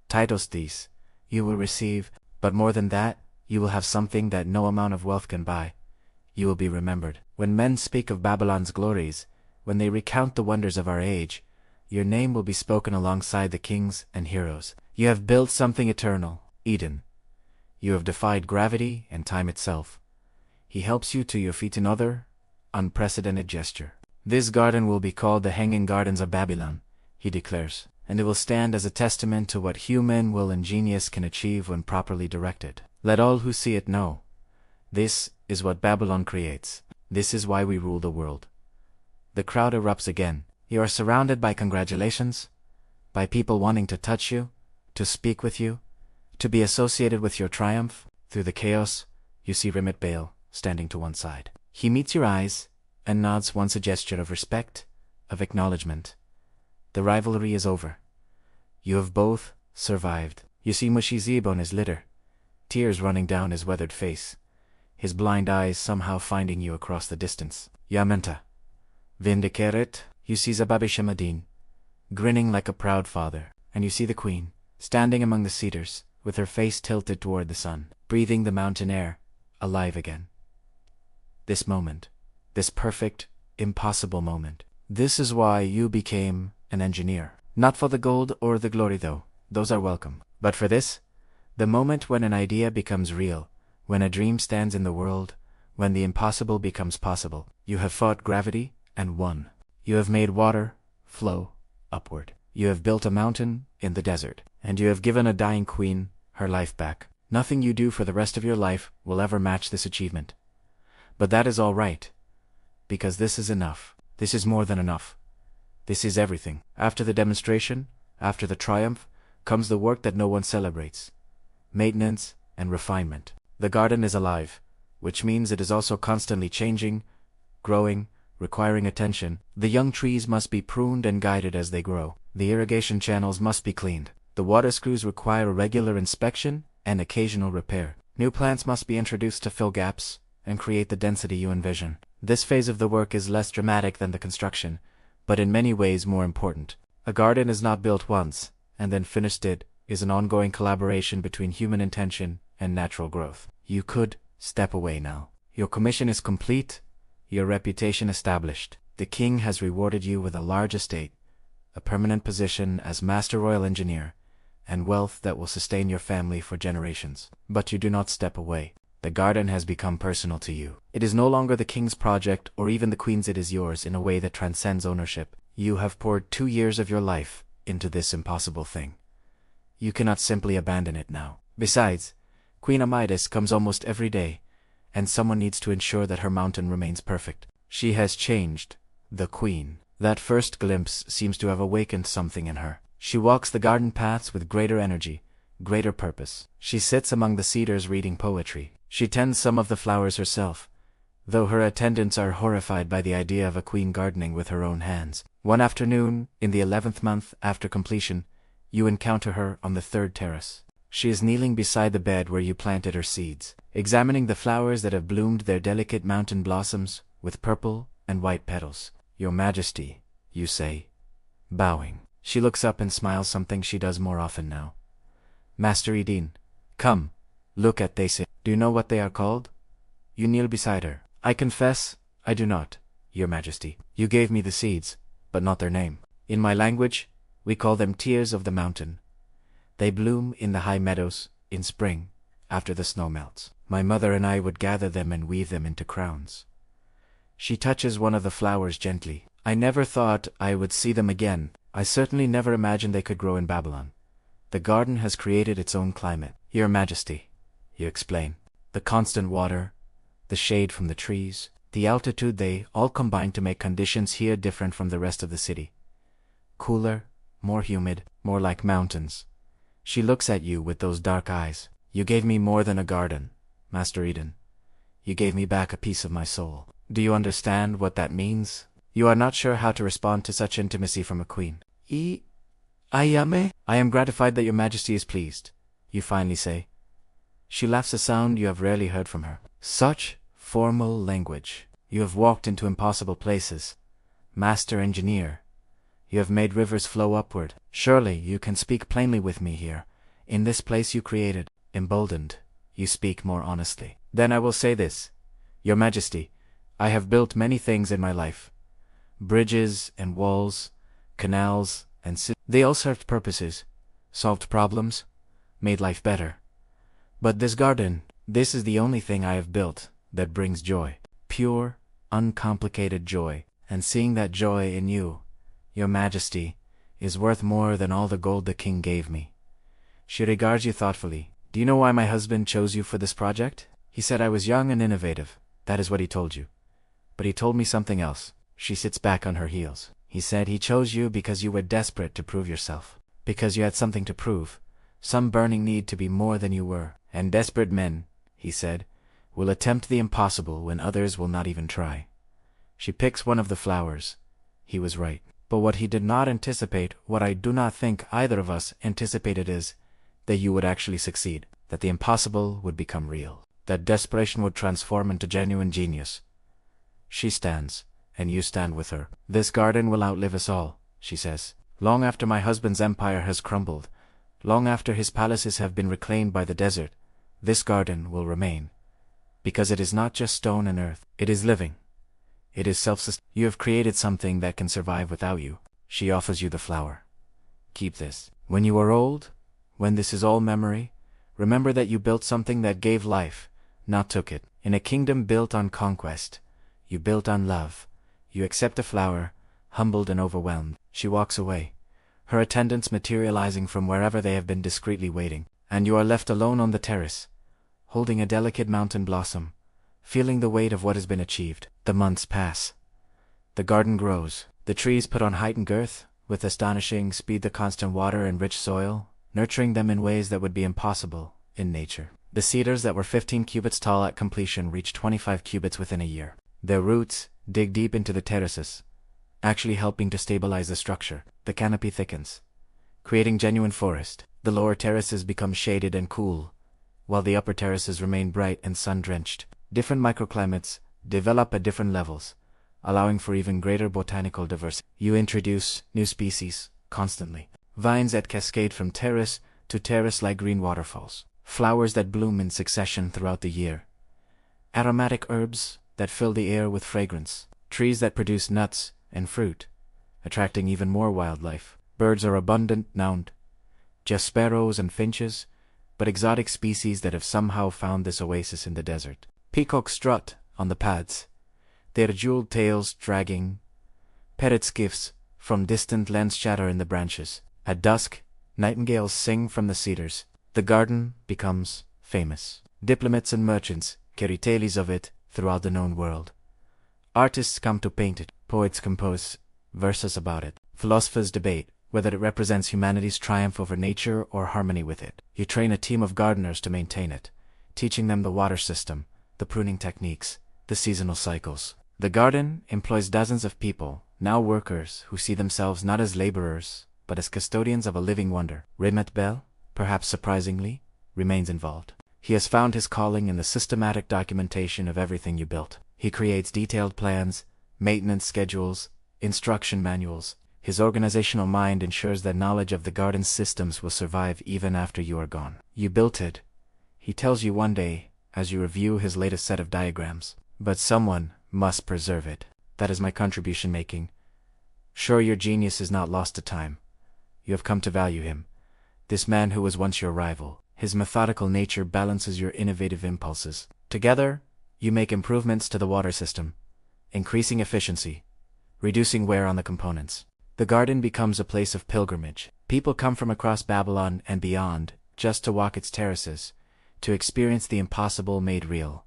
titles these, you will receive, but more than that, you will have something that no amount of wealth can buy. You will be remembered. When men speak of Babylon's glories, when they recount the wonders of our age, your name will be spoken alongside the kings and heroes. You have built something eternal, Iddin. You have defied gravity and time itself. He helps you to your feet in another, unprecedented gesture. This garden will be called the Hanging Gardens of Babylon, he declares, and it will stand as a testament to what human will and genius can achieve when properly directed. Let all who see it know. This is what Babylon creates. This is why we rule the world. The crowd erupts again. You are surrounded by congratulations, by people wanting to touch you, to speak with you, to be associated with your triumph. Through the chaos, you see Rimit Baal standing to one side. He meets your eyes and nods once, a gesture of respect, of acknowledgement. The rivalry is over. You have both survived. You see Mushizib on his litter, tears running down his weathered face, his blind eyes somehow finding you across the distance. Yamenta. Vindiceret, you see Zababishamadin, grinning like a proud father, and you see the queen, standing among the cedars, with her face tilted toward the sun, breathing the mountain air, alive again. This moment, this perfect, impossible moment. This is why you became an engineer. Not for the gold or the glory though, those are welcome. But for this, the moment when an idea becomes real, when a dream stands in the world, when the impossible becomes possible. You have fought gravity and won. You have made water flow upward. You have built a mountain in the desert, and you have given a dying queen her life back. Nothing you do for the rest of your life will ever match this achievement. But that is all right, because this is enough. This is more than enough. This is everything. After the demonstration, after the triumph, comes the work that no one celebrates: maintenance and refinement. The garden is alive, which means it is also constantly changing, growing, requiring attention. The young trees must be pruned and guided as they grow. The irrigation channels must be cleaned. The water screws require a regular inspection and occasional repair. New plants must be introduced to fill gaps and create the density you envision. This phase of the work is less dramatic than the construction, but in many ways more important. A garden is not built once and then finished. It is an ongoing collaboration between human intention and natural growth. You could step away now. Your commission is complete, your reputation established. The king has rewarded you with a large estate, a permanent position as Master Royal Engineer, and wealth that will sustain your family for generations. But you do not step away. The garden has become personal to you. It is no longer the king's project or even the queen's. It is yours in a way that transcends ownership. You have poured 2 years of your life into this impossible thing. You cannot simply abandon it now. Besides, Queen Amidis comes almost every day, and someone needs to ensure that her mountain remains perfect. She has changed, the queen. That first glimpse seems to have awakened something in her. She walks the garden paths with greater energy, greater purpose. She sits among the cedars reading poetry. She tends some of the flowers herself, though her attendants are horrified by the idea of a queen gardening with her own hands. One afternoon, in the 11th month after completion, you encounter her on the 3rd terrace. She is kneeling beside the bed where you planted her seeds, examining the flowers that have bloomed, their delicate mountain blossoms with purple and white petals. Your Majesty, you say, bowing. She looks up and smiles, something she does more often now. Master Iddin, come, look at they say. Do you know what they are called? You kneel beside her. I confess, I do not, Your Majesty. You gave me the seeds, but not their name. In my language, we call them tears of the mountain. They bloom in the high meadows, in spring, after the snow melts. My mother and I would gather them and weave them into crowns. She touches one of the flowers gently. I never thought I would see them again. I certainly never imagined they could grow in Babylon. The garden has created its own climate. Your Majesty, you explain. The constant water, the shade from the trees, the altitude, they all combine to make conditions here different from the rest of the city. Cooler, more humid, more like mountains. She looks at you with those dark eyes. You gave me more than a garden, Master Iddin. You gave me back a piece of my soul. Do you understand what that means? You are not sure how to respond to such intimacy from a queen. I am gratified that your Majesty is pleased, you finally say. She laughs, a sound you have rarely heard from her. Such formal language. You have walked into impossible places. Master Engineer, you have made rivers flow upward. Surely you can speak plainly with me here. In this place you created, emboldened, you speak more honestly. Then I will say this, Your Majesty, I have built many things in my life. Bridges and walls, canals and cities. They all served purposes, solved problems, made life better. But this garden, this is the only thing I have built that brings joy. Pure, uncomplicated joy. And seeing that joy in you, Your Majesty, is worth more than all the gold the king gave me. She regards you thoughtfully. Do you know why my husband chose you for this project? He said I was young and innovative. That is what he told you. But he told me something else. She sits back on her heels. He said he chose you because you were desperate to prove yourself. Because you had something to prove. Some burning need to be more than you were. And desperate men, he said, will attempt the impossible when others will not even try. She picks one of the flowers. He was right. But what he did not anticipate, what I do not think either of us anticipated, is that you would actually succeed. That the impossible would become real. That desperation would transform into genuine genius. She stands, and you stand with her. This garden will outlive us all, she says. Long after my husband's empire has crumbled, long after his palaces have been reclaimed by the desert, this garden will remain. Because it is not just stone and earth, it is living. It is self-sustaining. You have created something that can survive without you. She offers you the flower. Keep this. When you are old, when this is all memory, remember that you built something that gave life, not took it. In a kingdom built on conquest, you built on love. You accept a flower, humbled and overwhelmed. She walks away, her attendants materializing from wherever they have been discreetly waiting. And you are left alone on the terrace, holding a delicate mountain blossom, feeling the weight of what has been achieved. The months pass. The garden grows. The trees put on height and girth, with astonishing speed, the constant water and rich soil, nurturing them in ways that would be impossible in nature. The cedars that were 15 cubits tall at completion reach 25 cubits within a year. Their roots dig deep into the terraces, actually helping to stabilize the structure. The canopy thickens, creating genuine forest. The lower terraces become shaded and cool, while the upper terraces remain bright and sun-drenched. Different microclimates develop at different levels, allowing for even greater botanical diversity. You introduce new species constantly. Vines that cascade from terrace to terrace like green waterfalls. Flowers that bloom in succession throughout the year. Aromatic herbs that fill the air with fragrance. Trees that produce nuts and fruit, attracting even more wildlife. Birds are abundant, not just sparrows and finches, but exotic species that have somehow found this oasis in the desert. Peacocks strut on the paths, their jeweled tails dragging. Parrots' gifts from distant lands chatter in the branches. At dusk, nightingales sing from the cedars. The garden becomes famous. Diplomats and merchants carry tales of it throughout the known world. Artists come to paint it. Poets compose verses about it. Philosophers debate whether it represents humanity's triumph over nature or harmony with it. You train a team of gardeners to maintain it, teaching them the water system, the pruning techniques, the seasonal cycles. The garden employs dozens of people, now workers, who see themselves not as laborers, but as custodians of a living wonder. Ramet Bell, perhaps surprisingly, remains involved. He has found his calling in the systematic documentation of everything you built. He creates detailed plans, maintenance schedules, instruction manuals. His organizational mind ensures that knowledge of the garden's systems will survive even after you are gone. You built it, he tells you one day, as you review his latest set of diagrams. But someone must preserve it. That is my contribution making. Sure, your genius is not lost to time. You have come to value him. This man who was once your rival. His methodical nature balances your innovative impulses. Together, you make improvements to the water system, increasing efficiency, reducing wear on the components. The garden becomes a place of pilgrimage. People come from across Babylon and beyond, just to walk its terraces, to experience the impossible made real.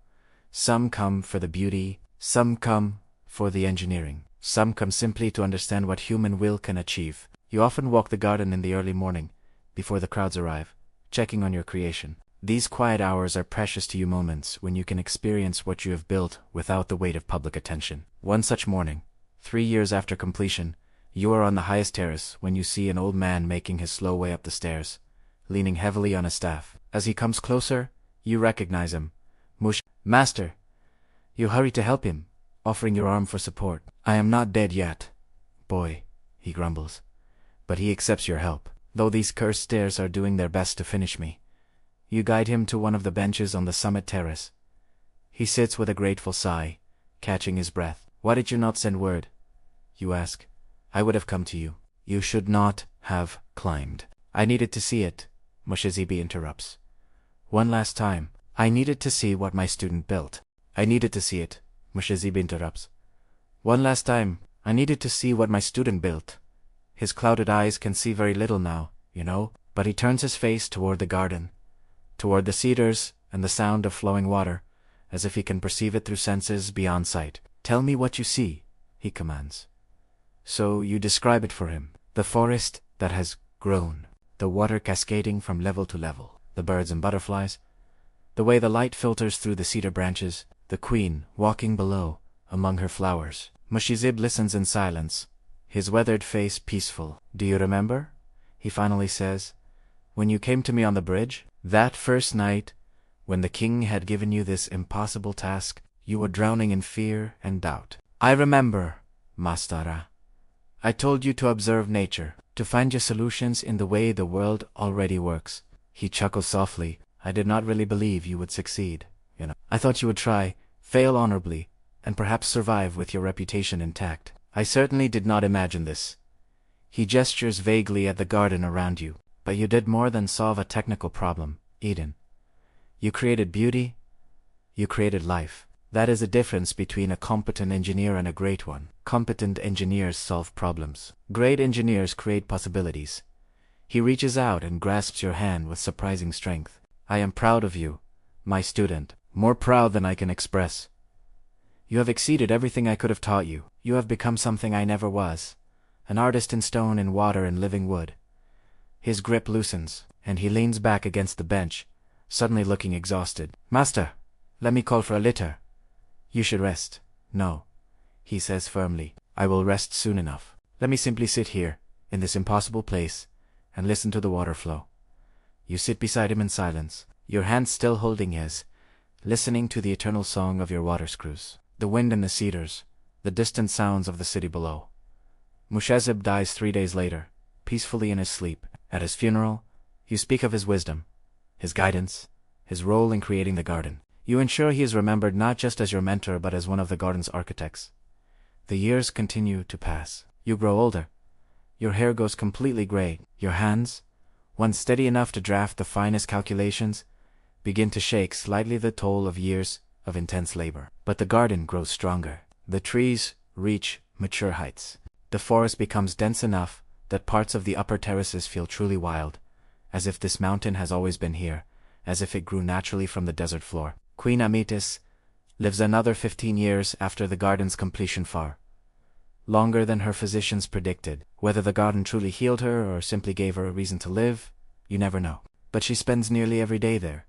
Some come for the beauty, some come for the engineering, some come simply to understand what human will can achieve. You often walk the garden in the early morning, before the crowds arrive, checking on your creation. These quiet hours are precious to you, moments when you can experience what you have built without the weight of public attention. One such morning, 3 years after completion, you are on the highest terrace when you see an old man making his slow way up the stairs, leaning heavily on a staff. As he comes closer, you recognize him. Master! You hurry to help him, offering your arm for support. I am not dead yet, boy, he grumbles. But he accepts your help, though these cursed stairs are doing their best to finish me. You guide him to one of the benches on the summit terrace. He sits with a grateful sigh, catching his breath. Why did you not send word? You ask. I would have come to you. You should not have climbed. I needed to see it, Mushizibi interrupts. One last time. I needed to see what my student built. I needed to see it, Mushizibi interrupts. One last time. I needed to see what my student built. His clouded eyes can see very little now, but he turns his face toward the garden, toward the cedars and the sound of flowing water, as if he can perceive it through senses beyond sight. Tell me what you see, he commands. So you describe it for him. The forest that has grown, the water cascading from level to level, the birds and butterflies, the way the light filters through the cedar branches, the queen walking below among her flowers. Mushizib listens in silence, his weathered face peaceful. Do you remember? He finally says, when you came to me on the bridge, that first night, when the king had given you this impossible task, you were drowning in fear and doubt. I remember, Mastara. I told you to observe nature, to find your solutions in the way the world already works. He chuckles softly. I did not really believe you would succeed, I thought you would try, fail honorably, and perhaps survive with your reputation intact. I certainly did not imagine this. He gestures vaguely at the garden around you. But you did more than solve a technical problem, Iddin. You created beauty, you created life. That is the difference between a competent engineer and a great one. Competent engineers solve problems. Great engineers create possibilities. He reaches out and grasps your hand with surprising strength. I am proud of you, my student, more proud than I can express. You have exceeded everything I could have taught you. You have become something I never was, an artist in stone and water and living wood. His grip loosens, and he leans back against the bench, suddenly looking exhausted. Master, let me call for a litter. You should rest. No, he says firmly. I will rest soon enough. Let me simply sit here, in this impossible place, and listen to the water flow. You sit beside him in silence, your hands still holding his, listening to the eternal song of your water screws, the wind in the cedars, the distant sounds of the city below. Mushezib dies 3 days later, peacefully in his sleep. At his funeral, you speak of his wisdom, his guidance, his role in creating the garden. You ensure he is remembered not just as your mentor but as one of the garden's architects. The years continue to pass. You grow older. Your hair goes completely gray. Your hands, once steady enough to draft the finest calculations, begin to shake slightly, the toll of years of intense labor. But the garden grows stronger. The trees reach mature heights. The forest becomes dense enough that parts of the upper terraces feel truly wild, as if this mountain has always been here, as if it grew naturally from the desert floor. Queen Amytis lives another 15 years after the garden's completion, far longer than her physicians predicted. Whether the garden truly healed her or simply gave her a reason to live, you never know. But she spends nearly every day there,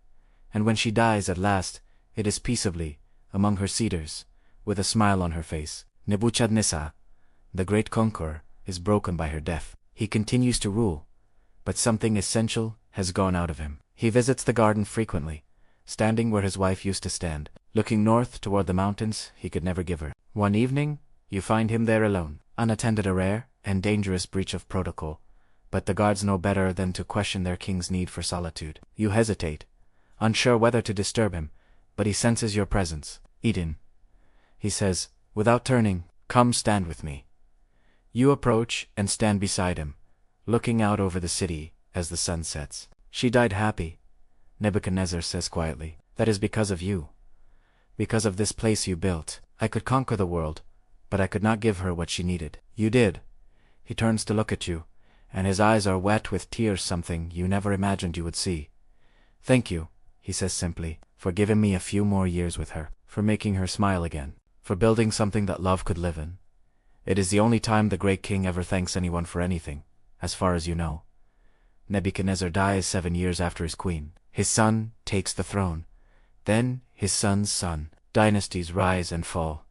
and when she dies at last, it is peaceably, among her cedars, with a smile on her face. Nebuchadnezzar, the great conqueror, is broken by her death. He continues to rule, but something essential has gone out of him. He visits the garden frequently, standing where his wife used to stand, looking north toward the mountains he could never give her. One evening, you find him there alone, unattended, a rare and dangerous breach of protocol, but the guards know better than to question their king's need for solitude. You hesitate, unsure whether to disturb him, but he senses your presence. Iddin, he says, without turning, come stand with me. You approach and stand beside him, looking out over the city as the sun sets. She died happy, Nebuchadnezzar says quietly. That is because of you. Because of this place you built. I could conquer the world, but I could not give her what she needed. You did. He turns to look at you, and his eyes are wet with tears, something you never imagined you would see. "Thank you," he says simply, "for giving me a few more years with her, for making her smile again, for building something that love could live in." It is the only time the great king ever thanks anyone for anything, as far as you know. Nebuchadnezzar dies 7 years after his queen. His son takes the throne. Then his son's son. Dynasties rise and fall.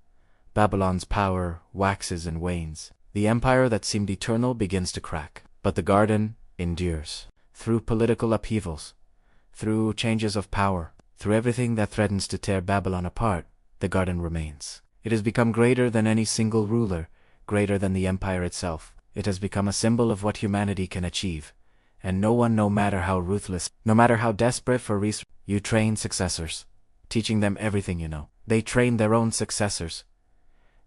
Babylon's power waxes and wanes. The empire that seemed eternal begins to crack. But the garden endures. Through political upheavals, through changes of power, through everything that threatens to tear Babylon apart, the garden remains. It has become greater than any single ruler, greater than the empire itself. It has become a symbol of what humanity can achieve. And no one, no matter how ruthless, no matter how desperate for resources, you train successors, teaching them everything you know. They train their own successors.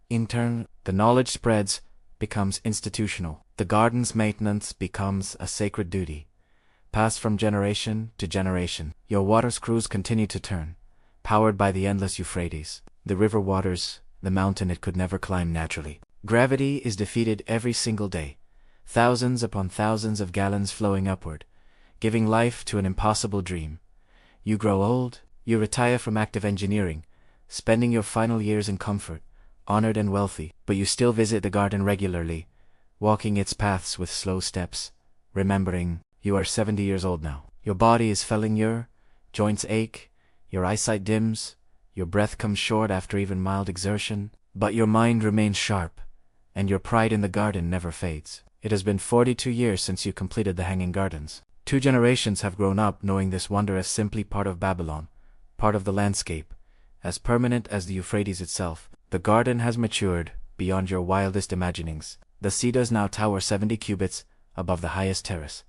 In turn, the knowledge spreads, becomes institutional. The garden's maintenance becomes a sacred duty, passed from generation to generation. Your water screws continue to turn, powered by the endless Euphrates. The river waters the mountain it could never climb naturally. Gravity is defeated every single day. Thousands upon thousands of gallons flowing upward, giving life to an impossible dream. You grow old, you retire from active engineering, spending your final years in comfort, honored and wealthy, but you still visit the garden regularly, walking its paths with slow steps, remembering you are 70 years old now. Your body is failing, your joints ache, your eyesight dims, your breath comes short after even mild exertion, but your mind remains sharp, and your pride in the garden never fades. It has been 42 years since you completed the Hanging Gardens. 2 generations have grown up knowing this wonder as simply part of Babylon, part of the landscape, as permanent as the Euphrates itself. The garden has matured beyond your wildest imaginings. The cedars now tower 70 cubits above the highest terrace,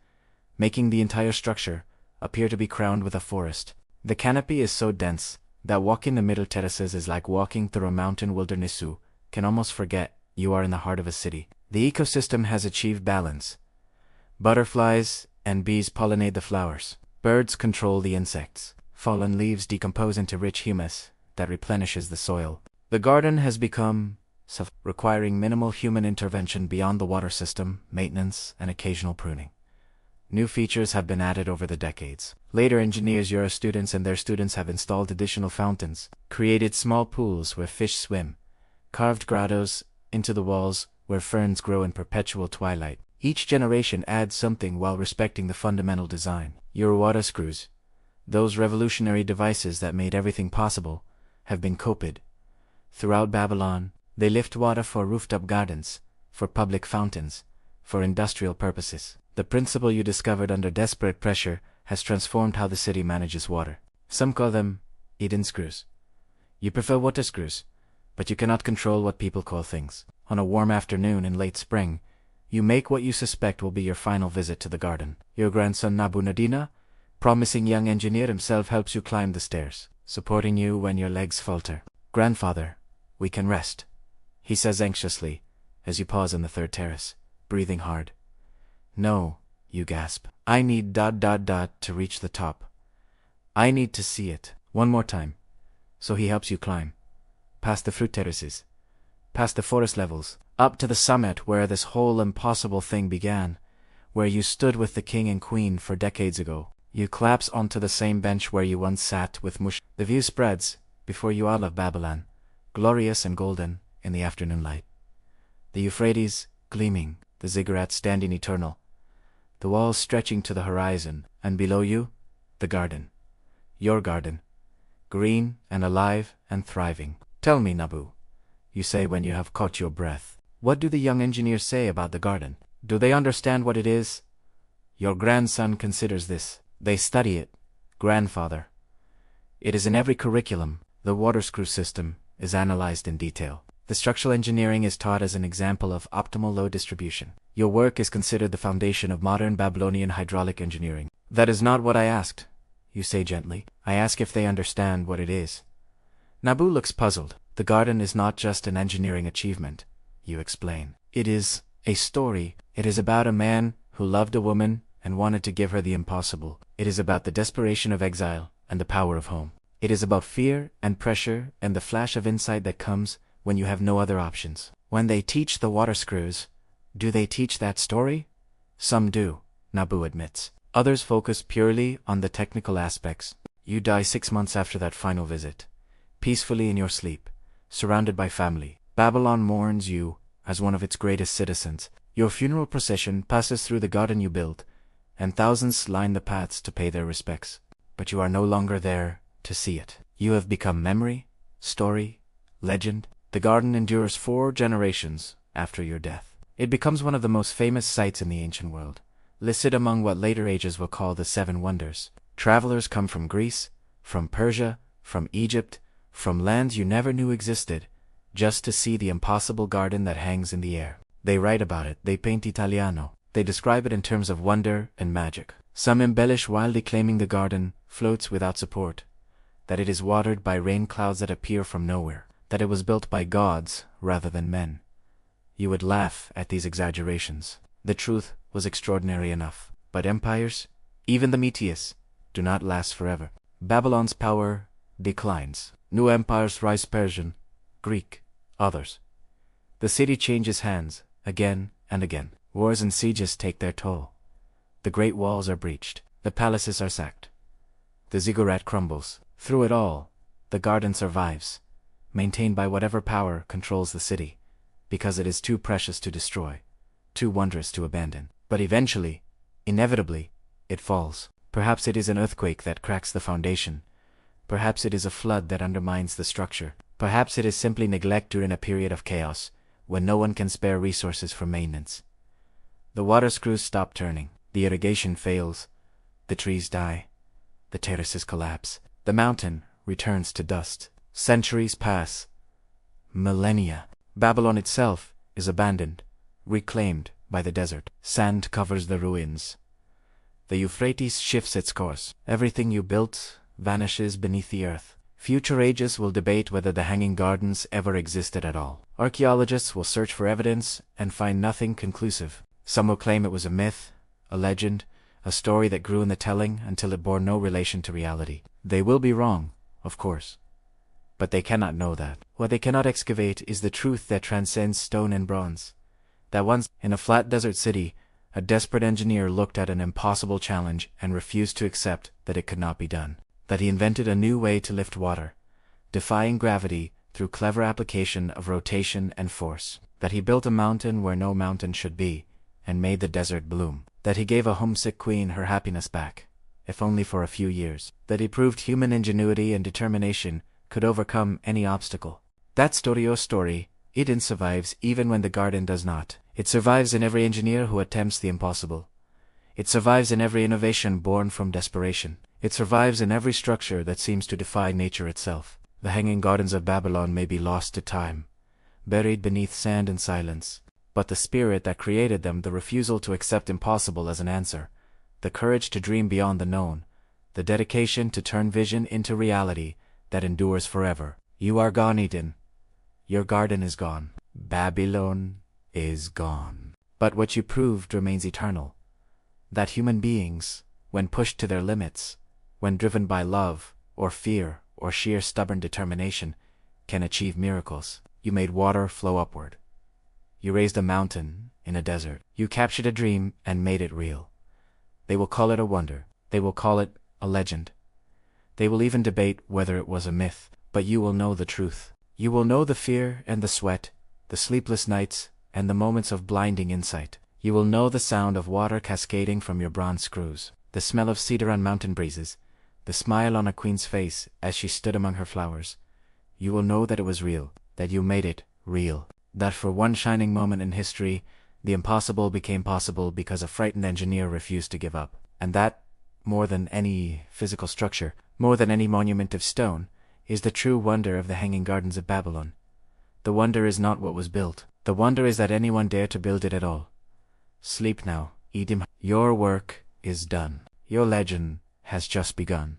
making the entire structure appear to be crowned with a forest. The canopy is so dense that walking the middle terraces is like walking through a mountain wilderness. You can almost forget you are in the heart of a city. The ecosystem has achieved balance. Butterflies and bees pollinate the flowers. Birds control the insects. Fallen leaves decompose into rich humus that replenishes the soil. The garden has become requiring minimal human intervention beyond the water system, maintenance, and occasional pruning. New features have been added over the decades. Later engineers, your students and their students have installed additional fountains, created small pools where fish swim, carved grottos into the walls where ferns grow in perpetual twilight. Each generation adds something while respecting the fundamental design. Your water screws, those revolutionary devices that made everything possible, have been copied. Throughout Babylon, they lift water for rooftop gardens, for public fountains, for industrial purposes. The principle you discovered under desperate pressure has transformed how the city manages water. Some call them Iddin screws. You prefer water screws, but you cannot control what people call things. On a warm afternoon in late spring, you make what you suspect will be your final visit to the garden. Your grandson Nebuchadnezzar, promising young engineer himself, helps you climb the stairs, supporting you when your legs falter. "Grandfather, we can rest," he says anxiously, as you pause on the 3rd terrace, breathing hard. "No," you gasp. "I need ... to reach the top. I need to see it one more time." So he helps you climb, past the fruit terraces, past the forest levels, up to the summit where this whole impossible thing began, where you stood with the king and queen for decades ago. You collapse onto the same bench where you once sat with Mush. The view spreads before you all of Babylon, glorious and golden in the afternoon light. The Euphrates gleaming, the ziggurats standing eternal, the walls stretching to the horizon, and below you, the garden. Your garden, green and alive and thriving. "Tell me, Nabu," you say when you have caught your breath. "What do the young engineers say about the garden? Do they understand what it is?" Your grandson considers this. "They study it, grandfather. It is in every curriculum. The water screw system is analyzed in detail. The structural engineering is taught as an example of optimal load distribution. Your work is considered the foundation of modern Babylonian hydraulic engineering." "That is not what I asked," you say gently. "I ask if they understand what it is." Nabu looks puzzled. "The garden is not just an engineering achievement," you explain. "It is a story. It is about a man who loved a woman and wanted to give her the impossible. It is about the desperation of exile and the power of home. It is about fear and pressure and the flash of insight that comes when you have no other options." When they teach the water screws, Do they teach that story? Some do, Nabu admits. Others focus purely on the technical aspects. You die 6 months after that final visit, peacefully in your sleep, surrounded by family. Babylon mourns you as one of its greatest citizens. Your funeral procession passes through the garden you built, and thousands line the paths to pay their respects. But you are no longer there to see it. You have become memory, story, legend. The garden endures 4 generations after your death. It becomes one of the most famous sights in the ancient world, listed among what later ages will call the 7 wonders. Travelers come from Greece, from Persia, from Egypt, from lands you never knew existed, just to see the impossible garden that hangs in the air. They write about it, they paint Italiano, they describe it in terms of wonder and magic. Some embellish wildly, claiming the garden floats without support, that it is watered by rain clouds that appear from nowhere, that it was built by gods rather than men. You would laugh at these exaggerations. The truth was extraordinary enough. But empires, even the mightiest, do not last forever. Babylon's power declines. New empires rise, Persian, Greek, others. The city changes hands again and again. Wars and sieges take their toll. The great walls are breached. The palaces are sacked. The ziggurat crumbles. Through it all, the garden survives, maintained by whatever power controls the city, because it is too precious to destroy, too wondrous to abandon. But eventually, inevitably, it falls. Perhaps it is an earthquake that cracks the foundation. Perhaps it is a flood that undermines the structure. Perhaps it is simply neglect during a period of chaos, when no one can spare resources for maintenance. The water screws stop turning. The irrigation fails. The trees die. The terraces collapse. The mountain returns to dust. Centuries pass. Millennia. Babylon itself is abandoned, reclaimed by the desert. Sand covers the ruins. The Euphrates shifts its course. Everything you built vanishes beneath the earth. Future ages will debate whether the Hanging Gardens ever existed at all. Archaeologists will search for evidence and find nothing conclusive. Some will claim it was a myth, a legend, a story that grew in the telling until it bore no relation to reality. They will be wrong, of course. But they cannot know that. What they cannot excavate is the truth that transcends stone and bronze. That once, in a flat desert city, a desperate engineer looked at an impossible challenge and refused to accept that it could not be done. That he invented a new way to lift water, defying gravity through clever application of rotation and force. That he built a mountain where no mountain should be, and made the desert bloom. That he gave a homesick queen her happiness back, if only for a few years. That he proved human ingenuity and determination could overcome any obstacle. That story, Iddin survives even when the garden does not. It survives in every engineer who attempts the impossible. It survives in every innovation born from desperation. It survives in every structure that seems to defy nature itself. The Hanging Gardens of Babylon may be lost to time, buried beneath sand and silence, but the spirit that created them, the refusal to accept impossible as an answer, the courage to dream beyond the known, the dedication to turn vision into reality that endures forever. You are gone, Iddin. Your garden is gone. Babylon is gone. But what you proved remains eternal. That human beings, when pushed to their limits, when driven by love, or fear, or sheer stubborn determination, can achieve miracles. You made water flow upward. You raised a mountain in a desert. You captured a dream and made it real. They will call it a wonder. They will call it a legend. They will even debate whether it was a myth. But you will know the truth. You will know the fear and the sweat, the sleepless nights, and the moments of blinding insight. You will know the sound of water cascading from your bronze screws, the smell of cedar on mountain breezes, the smile on a queen's face as she stood among her flowers. You will know that it was real, that you made it real, that for one shining moment in history, the impossible became possible because a frightened engineer refused to give up. And that, more than any physical structure, more than any monument of stone, is the true wonder of the Hanging Gardens of Babylon. The wonder is not what was built. The wonder is that anyone dared to build it at all. Sleep now, Iddin. Your work is done. Your legend has just begun.